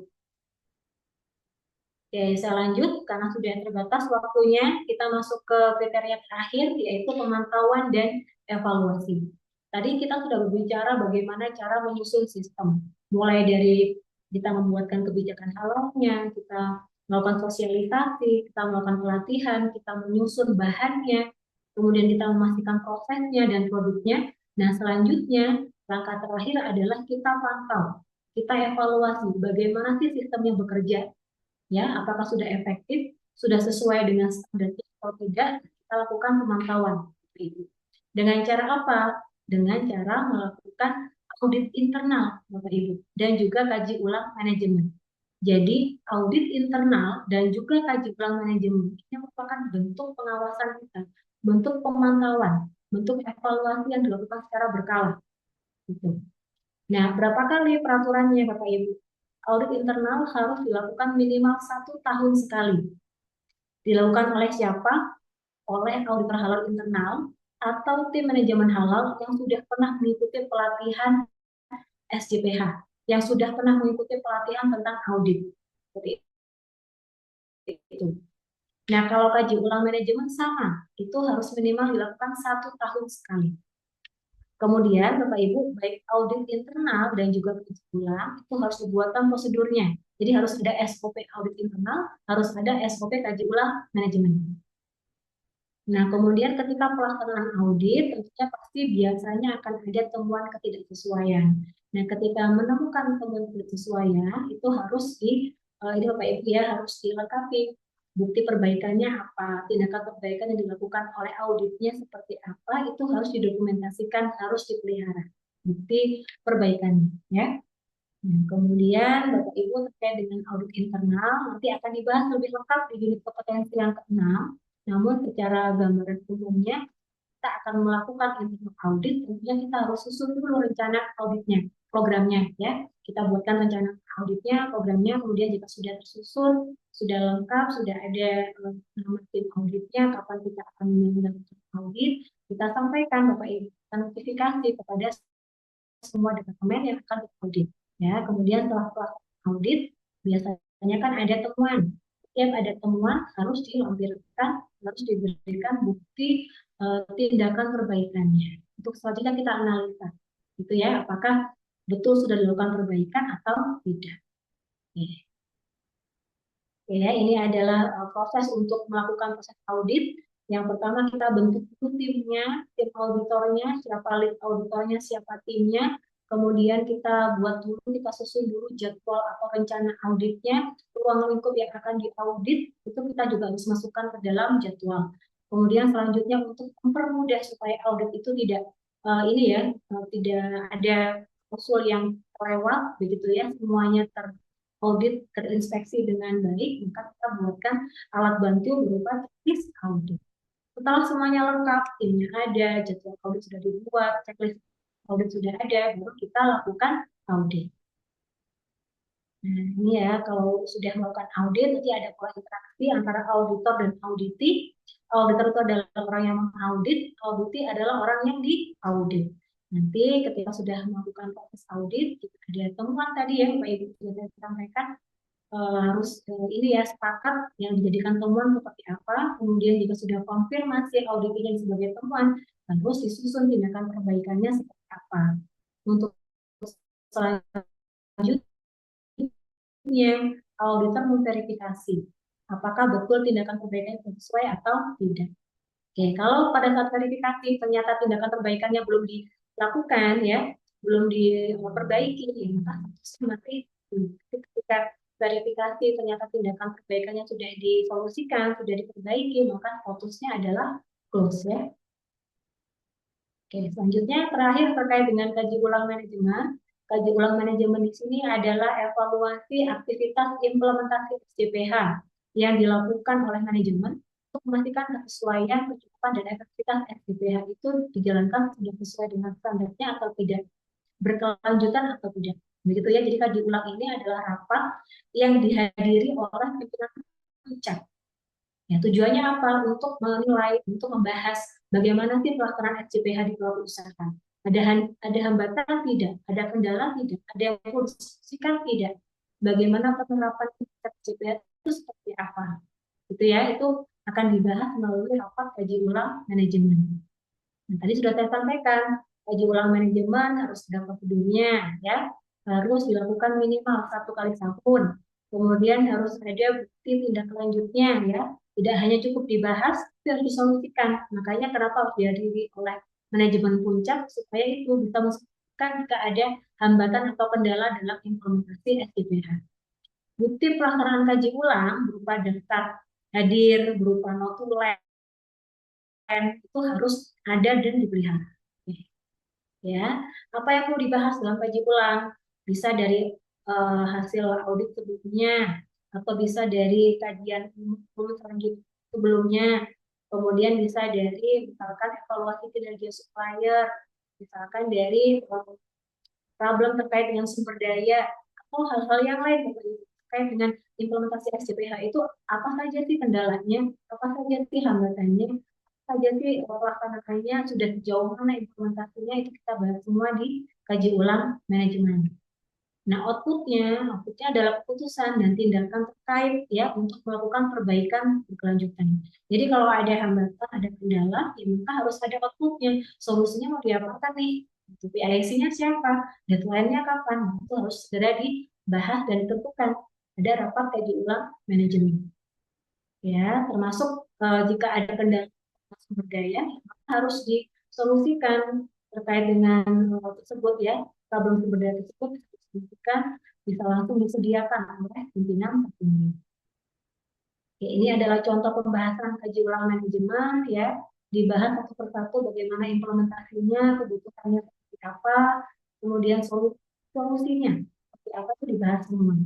Oke, saya lanjut karena sudah terbatas waktunya. Kita masuk ke kriteria terakhir yaitu pemantauan dan evaluasi. Tadi kita sudah berbicara bagaimana cara menyusun sistem, mulai dari kita membuatkan kebijakan halalnya, kita melakukan sosialisasi, kita melakukan pelatihan, kita menyusun bahannya, kemudian kita memastikan prosesnya dan produknya. Nah, selanjutnya langkah terakhir adalah kita pantau, kita evaluasi bagaimana sih sistemnya bekerja, ya, apakah sudah efektif, sudah sesuai dengan standar atau tidak, kita lakukan pemantauan. Dengan cara apa? Dengan cara melakukan audit internal, Bapak Ibu, dan juga kaji ulang manajemen. Jadi, audit internal dan juga kaji ulang manajemen ini merupakan bentuk pengawasan kita, bentuk pemantauan, bentuk evaluasi yang dilakukan secara berkala. Gitu. Nah, berapa kali peraturannya, Bapak Ibu? Audit internal harus dilakukan minimal 1 tahun sekali. Dilakukan oleh siapa? Oleh auditor halal internal atau tim manajemen halal yang sudah pernah mengikuti pelatihan SJPH, yang sudah pernah mengikuti pelatihan tentang audit. Seperti itu. Nah, kalau kaji ulang manajemen sama, itu harus minimal dilakukan 1 tahun sekali. Kemudian, Bapak Ibu, baik audit internal dan juga kaji ulang itu harus dibuatkan prosedurnya. Jadi harus ada SOP audit internal, harus ada SOP kaji ulang manajemen. Nah, kemudian ketika pelaksanaan audit, tentunya pasti biasanya akan ada temuan ketidaksesuaian. Nah, ketika menemukan temuan ketidaksesuaian, itu harus ini Bapak Ibu ya, harus dilengkapi. Bukti perbaikannya apa, tindakan perbaikan yang dilakukan oleh auditnya seperti apa, itu harus didokumentasikan, harus dipelihara. Bukti perbaikannya, ya. Nah, kemudian Bapak Ibu terkait dengan audit internal, nanti akan dibahas lebih lengkap di unit kompetensi yang ke-6. Namun secara gambaran umumnya kita akan melakukan internal audit, tentunya kita harus susun dulu rencana auditnya, programnya ya. Kita buatkan rencana auditnya, programnya, kemudian jika sudah tersusun, sudah lengkap, sudah ada nama tim auditnya, kapan kita akan melakukan audit, kita sampaikan Bapak Ibu, kita notifikasi kepada semua departemen yang akan audit. Ya, kemudian setelah audit, biasanya kan ada temuan. Setiap ada temuan harus dilampirkan, harus diberikan bukti tindakan perbaikannya. Untuk selanjutnya kita analisa, gitu ya, apakah betul sudah dilakukan perbaikan atau tidak. Ya, ini adalah proses untuk melakukan proses audit. Yang pertama kita bentuk timnya, tim auditornya, siapa lead auditornya, siapa timnya. Kemudian kita buat dulu, kita susun dulu jadwal atau rencana auditnya, ruang lingkup yang akan diaudit, itu kita juga harus masukkan ke dalam jadwal. Kemudian selanjutnya untuk mempermudah supaya audit itu tidak tidak ada klausul yang terlewat, begitu ya, semuanya teraudit, terinspeksi dengan baik, maka kita buatkan alat bantu berupa checklist audit. Setelah semuanya lengkap, timnya ada, jadwal audit sudah dibuat, checklist audit sudah ada, baru kita lakukan audit. Nah, ini ya, kalau sudah melakukan audit, nanti ada pola interaksi antara auditor dan auditi. Auditor itu adalah orang yang mengaudit, auditi adalah orang yang diaudit. Nanti ketika sudah melakukan proses audit, jika ada temuan tadi ya, Pak Ibu sudah sampaikan, harus ini ya, sepakat yang dijadikan temuan seperti apa. Kemudian jika sudah konfirmasi audit ini sebagai temuan, terus disusun tindakan perbaikannya seperti apa. Untuk selanjutnya, auditor memverifikasi apakah betul tindakan perbaikan sesuai atau tidak. Oke, kalau pada saat verifikasi ternyata tindakan perbaikannya belum dilakukan ya, belum diperbaiki, ya, maka mati. Ketika verifikasi ternyata tindakan perbaikannya sudah disolusikan, sudah diperbaiki, maka statusnya adalah close ya. Oke, selanjutnya terakhir terkait dengan kaji ulang manajemen. Kaji ulang manajemen di sini adalah evaluasi aktivitas implementasi SJPH yang dilakukan oleh manajemen untuk memastikan kesesuaian, kecukupan, dan efektivitas SJPH itu dijalankan sudah sesuai dengan standarnya atau tidak, berkelanjutan atau tidak. Begitu ya, jadi kaji ulang ini adalah rapat yang dihadiri oleh pimpinan puncak. Ya, tujuannya apa? Untuk menilai, untuk membahas bagaimana sih pelaksanaan SJPH di pelaku usaha. Ada hambatan tidak? Ada kendala tidak? Ada yang perlu diskusikan tidak? Bagaimana penerapan SJPH itu seperti apa? Gitu ya, itu akan dibahas melalui rapat kaji ulang manajemen. Nah, tadi sudah saya sampaikan, kaji ulang manajemen harus ada prosedurnya, ya, harus dilakukan minimal 1 kali setahun. Kemudian harus ada bukti tindak lanjutnya, ya, tidak hanya cukup dibahas, tapi harus disolusikan. Makanya kenapa harus dihadiri oleh manajemen puncak supaya itu bisa memastikan jika ada hambatan atau kendala dalam implementasi SJPH. Bukti pelaksanaan kaji ulang berupa daftar hadir, berupa notulen, itu harus ada dan dipelihara. Ya, apa yang perlu dibahas dalam kaji ulang? Bisa dari hasil audit sebelumnya, atau bisa dari kajian selanjutnya sebelumnya, kemudian bisa dari misalkan evaluasi kinerja supplier, misalkan dari problem terkait dengan sumber daya, atau hal-hal yang lain terkait dengan implementasi SJPH itu apa saja sih kendalanya, apa saja sih hambatannya, saja sih pelaksanaannya, sudah sejauh mana implementasinya, itu kita bahas semua di kaji ulang manajemen. Nah, outputnya adalah keputusan dan tindakan terkait ya untuk melakukan perbaikan berkelanjutan. Jadi kalau ada hambatan, ada kendala, ya maka harus ada outputnya. Solusinya mau diapakan nih? PIC-nya siapa? Deadline-nya kapan? Nah, itu harus segera dibahas dan ditentukan. Ada rapat kaji ulang manajemen. Ya, termasuk jika ada kendala sumber daya, harus disolusikan terkait dengan tersebut ya, problem sumber daya tersebut bisa disolusikan, bisa langsung disediakan oleh pimpinan tertinggi. Oke, ini adalah contoh pembahasan kaji ulang manajemen ya, dibahas satu persatu bagaimana implementasinya, kebutuhannya seperti apa, kemudian solusinya seperti apa itu dibahas semua.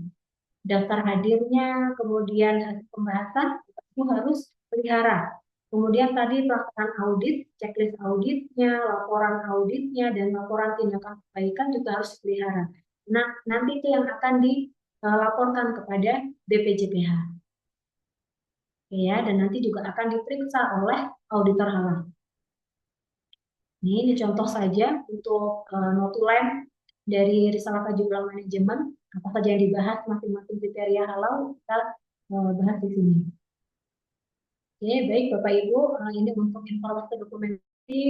Daftar hadirnya, kemudian hasil pembahasan itu harus pelihara. Kemudian tadi pelaksanaan audit, checklist auditnya, laporan auditnya, dan laporan tindakan perbaikan juga harus dipelihara. Nah, nanti itu yang akan dilaporkan kepada BPJPH. Ya, dan nanti juga akan diperiksa oleh auditor halal. Ini contoh saja untuk notulen dari risalah kaji ulang manajemen, apa saja yang dibahas masing-masing kriteria halal kita bahas di sini. Oke, baik Bapak Ibu, ini untuk informasi dokumentasi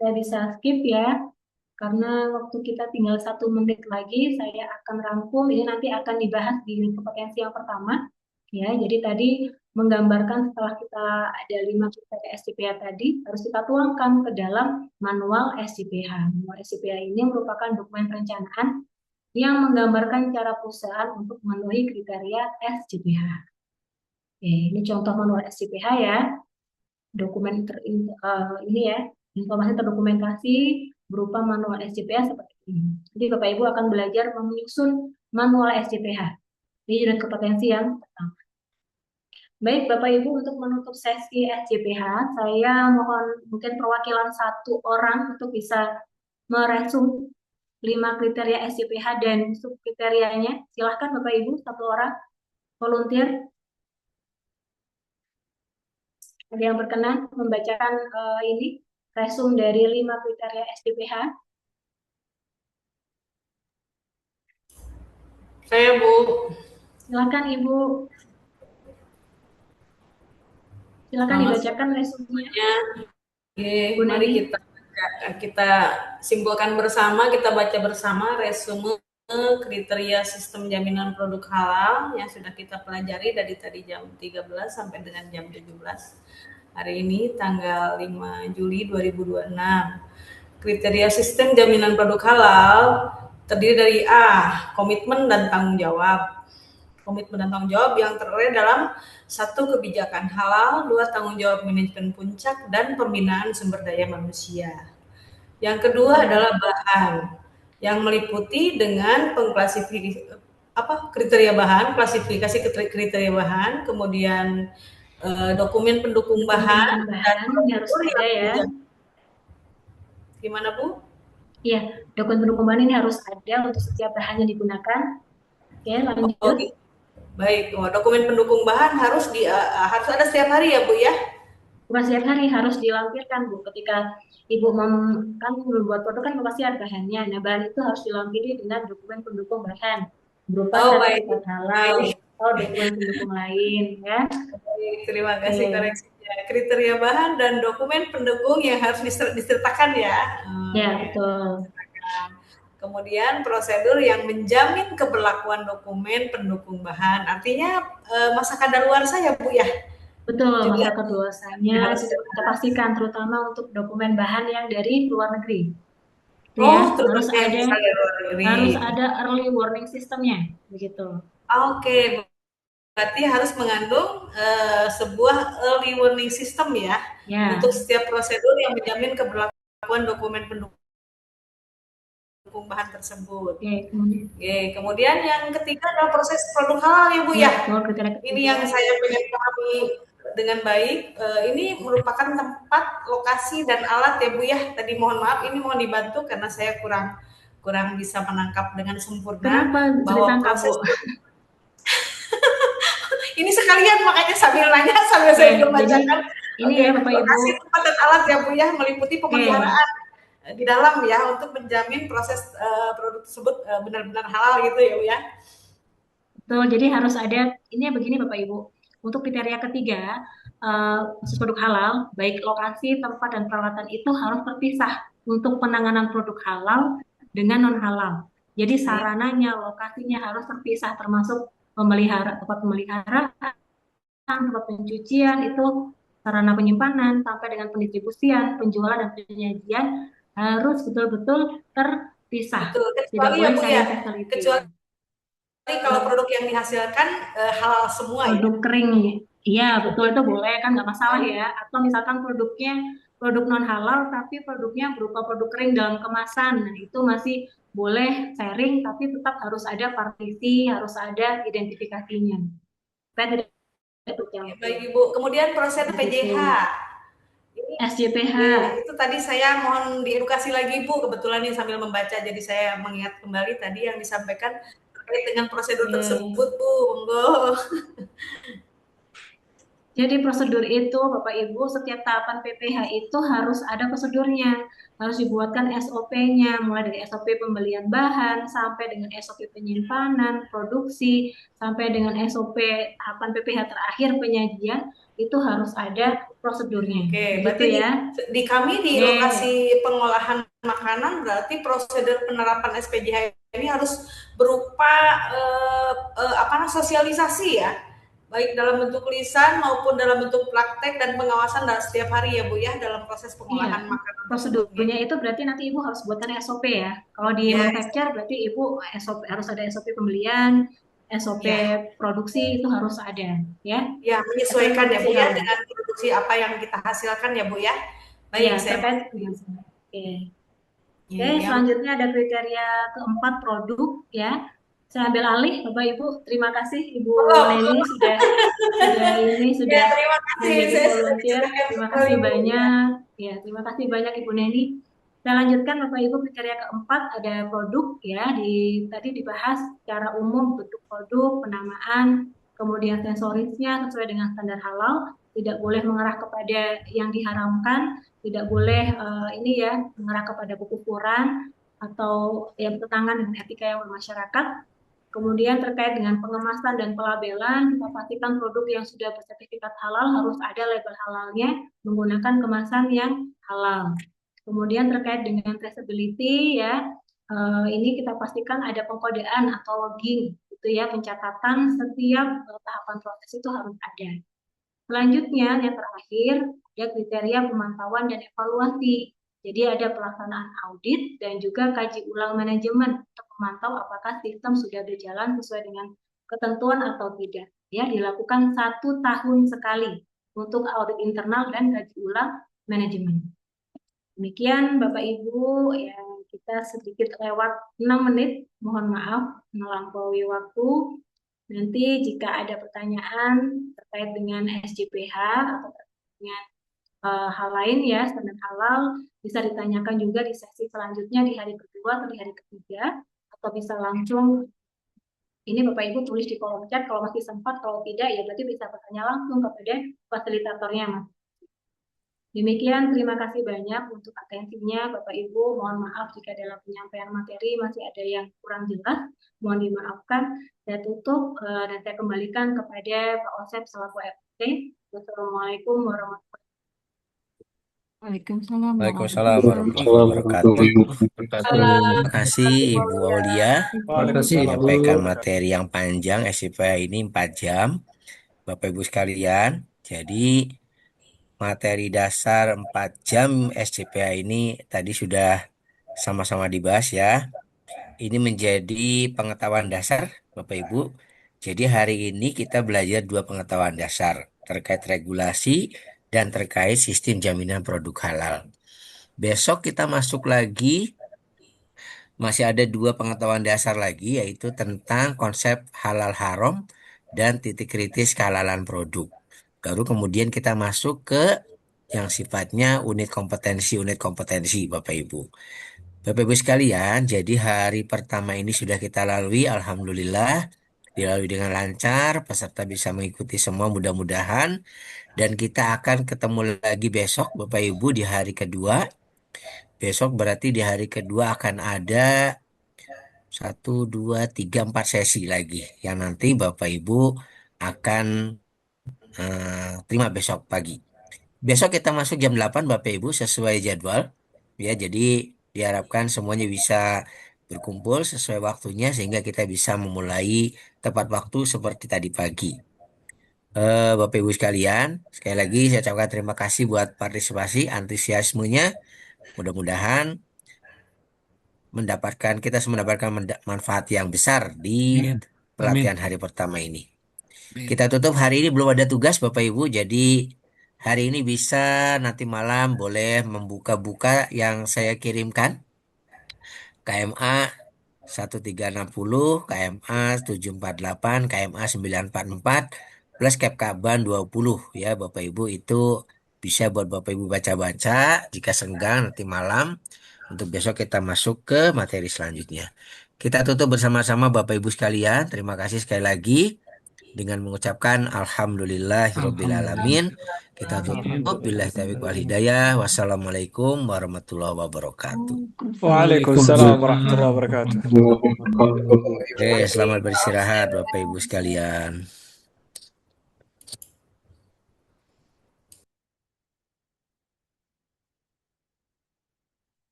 saya bisa skip ya, karena waktu kita tinggal 1 menit lagi, saya akan rangkum. Ini nanti akan dibahas di kompetensi yang pertama. Ya, jadi tadi menggambarkan setelah kita ada 5 kriteria SJPH tadi, harus kita tuangkan ke dalam manual SJPH. Manual SJPH ini merupakan dokumen perencanaan yang menggambarkan cara perusahaan untuk memenuhi kriteria SJPH. Oke, ini contoh manual SJPH ya. Dokumen ini ya, informasi terdokumentasi berupa manual SJPH seperti Jadi Bapak Ibu akan belajar menyusun manual SJPH. Ini unit kompetensi yang pertama. Baik Bapak Ibu, untuk menutup sesi SJPH, saya mohon mungkin perwakilan satu orang untuk bisa meresum 5 kriteria SJPH dan subkriterianya. Silahkan Bapak Ibu, satu orang volunteer. Ada yang berkenan membacakan ini resum dari 5 kriteria SJPH? Saya, Bu. Silakan Ibu. Silakan Selamat dibacakan resumnya. semuanya. Oke, Bu mari Neni. kita simpulkan bersama, kita baca bersama resume kriteria sistem jaminan produk halal yang sudah kita pelajari dari tadi jam 13 sampai dengan jam 17. Hari ini tanggal 5 Juli 2026. Kriteria sistem jaminan produk halal terdiri dari A, komitmen dan tanggung jawab. Komitmen dan tanggung jawab yang terkait dalam 1. Kebijakan halal, 2. Tanggung jawab manajemen puncak dan pembinaan sumber daya manusia. Yang kedua adalah bahan yang meliputi dengan kriteria bahan, klasifikasi kriteria bahan, kemudian dokumen pendukung bahan dan ini harus ada ya. Gimana Bu? Iya, dokumen pendukung bahan ini harus ada untuk setiap bahan yang digunakan. Oke, lanjut. Baik, dokumen pendukung bahan harus ada setiap hari ya Bu ya? Bukan setiap hari, harus dilampirkan Bu. Ketika Ibu kan membuat produk kan pasti ada bahannya. Nah, bahan itu harus dilampiri dengan dokumen pendukung bahan berupa sertifikat halal atau dokumen pendukung lain ya. Baik, terima kasih koreksinya. Kriteria bahan dan dokumen pendukung yang harus disertakan ya. Ya, betul. Kemudian prosedur yang menjamin keberlakuan dokumen pendukung bahan. Artinya masa kadaluarsa ya Bu ya? Betul, masa kadaluarsanya kita pastikan terutama untuk dokumen bahan yang dari luar negeri. Harus ada early warning systemnya begitu. Oke. Berarti harus mengandung sebuah early warning system ya, untuk setiap prosedur yang menjamin keberlakuan dokumen pendukung bahan tersebut. Kemudian yang ketiga adalah proses produk halal ya Bu ya. Ini yang saya pengen pahami dengan baik. Ini merupakan tempat, lokasi dan alat ya Bu ya. Tadi mohon maaf, ini mohon dibantu karena saya kurang bisa menangkap dengan sempurna. Kenapa bahwa proses ini sekalian makanya sambil nanya sambil saya membacakan. Ini ya Bapak Ibu. Lokasi, tempat dan alat ya Bu ya, meliputi pemeliharaan di dalam ya untuk menjamin proses produk tersebut benar-benar halal gitu ya Bu ya. Betul, jadi harus ada, ini begini Bapak Ibu, untuk kriteria ketiga, khusus produk halal, baik lokasi, tempat, dan peralatan itu harus terpisah untuk penanganan produk halal dengan non-halal. Jadi sarananya, lokasinya harus terpisah, termasuk tempat pemeliharaan, tempat pencucian, itu sarana penyimpanan, sampai dengan pendistribusian, penjualan, dan penyajian harus betul-betul terpisah. Betul, tidak boleh saling kecuali kalau produk yang dihasilkan halal semua produk kering, iya betul, itu boleh kan, nggak masalah ya. Atau misalkan produknya produk non halal tapi produknya berupa produk kering dalam kemasan, nah itu masih boleh sharing, tapi tetap harus ada partisi, harus ada identifikasinya. Baik Ibu, kemudian proses PJH. SJPH. Itu tadi saya mohon diedukasi lagi Bu, kebetulan nih sambil membaca jadi saya mengingat kembali tadi yang disampaikan terkait dengan prosedur tersebut Bu, monggo. Jadi prosedur itu Bapak Ibu, setiap tahapan PPH itu harus ada prosedurnya, harus dibuatkan SOP-nya, mulai dari SOP pembelian bahan, sampai dengan SOP penyimpanan, produksi, sampai dengan SOP tahapan PPH terakhir penyajian, itu harus ada prosedurnya. Oke, berarti ya. Di kami di lokasi pengolahan makanan berarti prosedur penerapan SPJH ini harus berupa sosialisasi ya, baik dalam bentuk lisan maupun dalam bentuk praktek dan pengawasan dalam setiap hari ya Bu ya dalam proses pengolahan makanan. Prosedurnya itu berarti nanti Ibu harus buatkan SOP ya. Kalau di manufacture berarti Ibu SOP, harus ada SOP pembelian, SOP produksi itu harus ada ya. Ya, menyesuaikan ya Bu ya dengan produksi apa yang kita hasilkan ya Bu ya. Baik, saya Oke, Yang selanjutnya ada kriteria keempat produk ya. Saya ambil alih, Bapak Ibu. Terima kasih Ibu oh, Neni sudah ya sudah terima kasih. menjadi Saya volunteer. silakan Terima kembali, kasih Bu. banyak. Ya, terima kasih banyak Ibu Neni. Saya lanjutkan Bapak Ibu, kriteria keempat ada produk ya. Tadi dibahas secara umum bentuk produk, penamaan, kemudian sensorisnya sesuai dengan standar halal, tidak boleh mengarah kepada yang diharamkan, tidak boleh ini ya mengarah kepada kekufuran atau yang bertentangan dengan etika yang bermasyarakat. Kemudian terkait dengan pengemasan dan pelabelan, kita pastikan produk yang sudah bersertifikat halal harus ada label halalnya menggunakan kemasan yang halal. Kemudian terkait dengan traceability ya, ini kita pastikan ada pengkodean atau logging, itu ya pencatatan setiap tahapan proses itu harus ada. Selanjutnya, yang terakhir, ada kriteria pemantauan dan evaluasi. Jadi ada pelaksanaan audit dan juga kaji ulang manajemen untuk memantau apakah sistem sudah berjalan sesuai dengan ketentuan atau tidak. Ya, dilakukan 1 tahun sekali untuk audit internal dan kaji ulang manajemen. Demikian Bapak Ibu, ya kita sedikit lewat 6 menit, mohon maaf melampaui waktu. Nanti jika ada pertanyaan terkait dengan SJPH atau terkait dengan hal lain ya, standar halal, bisa ditanyakan juga di sesi selanjutnya di hari kedua atau di hari ketiga, atau bisa langsung ini Bapak Ibu tulis di kolom chat kalau masih sempat, kalau tidak ya berarti bisa bertanya langsung kepada fasilitatornya Mas. Demikian, terima kasih banyak untuk atensinya Bapak Ibu. Mohon maaf jika dalam penyampaian materi masih ada yang kurang jelas. Mohon dimaafkan. Saya tutup dan saya kembalikan kepada Pak Osep selaku FT. Wassalamualaikum warahmatullahi wabarakatuh. Waalaikumsalam Waalaikumsalam warahmatullahi Waalaikumsalam wabarakatuh. warahmatullahi wabarakatuh. Terima kasih Ibu Aulia Terima kasih Ibu. menyampaikan materi yang panjang SCPA ini 4 jam. Bapak Ibu sekalian, jadi materi dasar 4 jam SCPA ini tadi sudah sama-sama dibahas ya. Ini menjadi pengetahuan dasar Bapak Ibu. Jadi hari ini kita belajar 2 pengetahuan dasar terkait regulasi dan terkait sistem jaminan produk halal. Besok kita masuk lagi, masih ada 2 pengetahuan dasar lagi, yaitu tentang konsep halal haram dan titik kritis kehalalan produk. Baru kemudian kita masuk ke yang sifatnya unit kompetensi Bapak Ibu. Bapak Ibu sekalian, jadi hari pertama ini sudah kita lalui, alhamdulillah dilalui dengan lancar, peserta bisa mengikuti semua mudah-mudahan, dan kita akan ketemu lagi besok Bapak Ibu di hari kedua. Besok berarti di hari kedua akan ada 1, 2, 3, 4 sesi lagi yang nanti Bapak Ibu akan terima besok pagi. Besok kita masuk jam 8 Bapak Ibu sesuai jadwal. Ya, jadi diharapkan semuanya bisa berkumpul sesuai waktunya sehingga kita bisa memulai tepat waktu seperti tadi pagi. Bapak Ibu sekalian, sekali lagi saya ucapkan terima kasih buat partisipasi, antusiasmenya. Mudah-mudahan kita semua mendapatkan manfaat yang besar di pelatihan hari pertama ini. Kita tutup hari ini, belum ada tugas Bapak Ibu, jadi hari ini bisa nanti malam boleh membuka-buka yang saya kirimkan. KMA 1360, KMA 748, KMA 944, plus Kepkaban 20 ya Bapak Ibu, itu bisa buat Bapak Ibu baca-baca jika senggang nanti malam. Untuk besok kita masuk ke materi selanjutnya. Kita tutup bersama-sama Bapak Ibu sekalian. Terima kasih sekali lagi dengan mengucapkan alhamdulillahirobbilalamin. Kita tutup billahi taufiq wal hidayah. Wassalamualaikum warahmatullahi wabarakatuh. Waalaikumsalam warahmatullahi wabarakatuh. Oke, selamat beristirahat Bapak Ibu sekalian.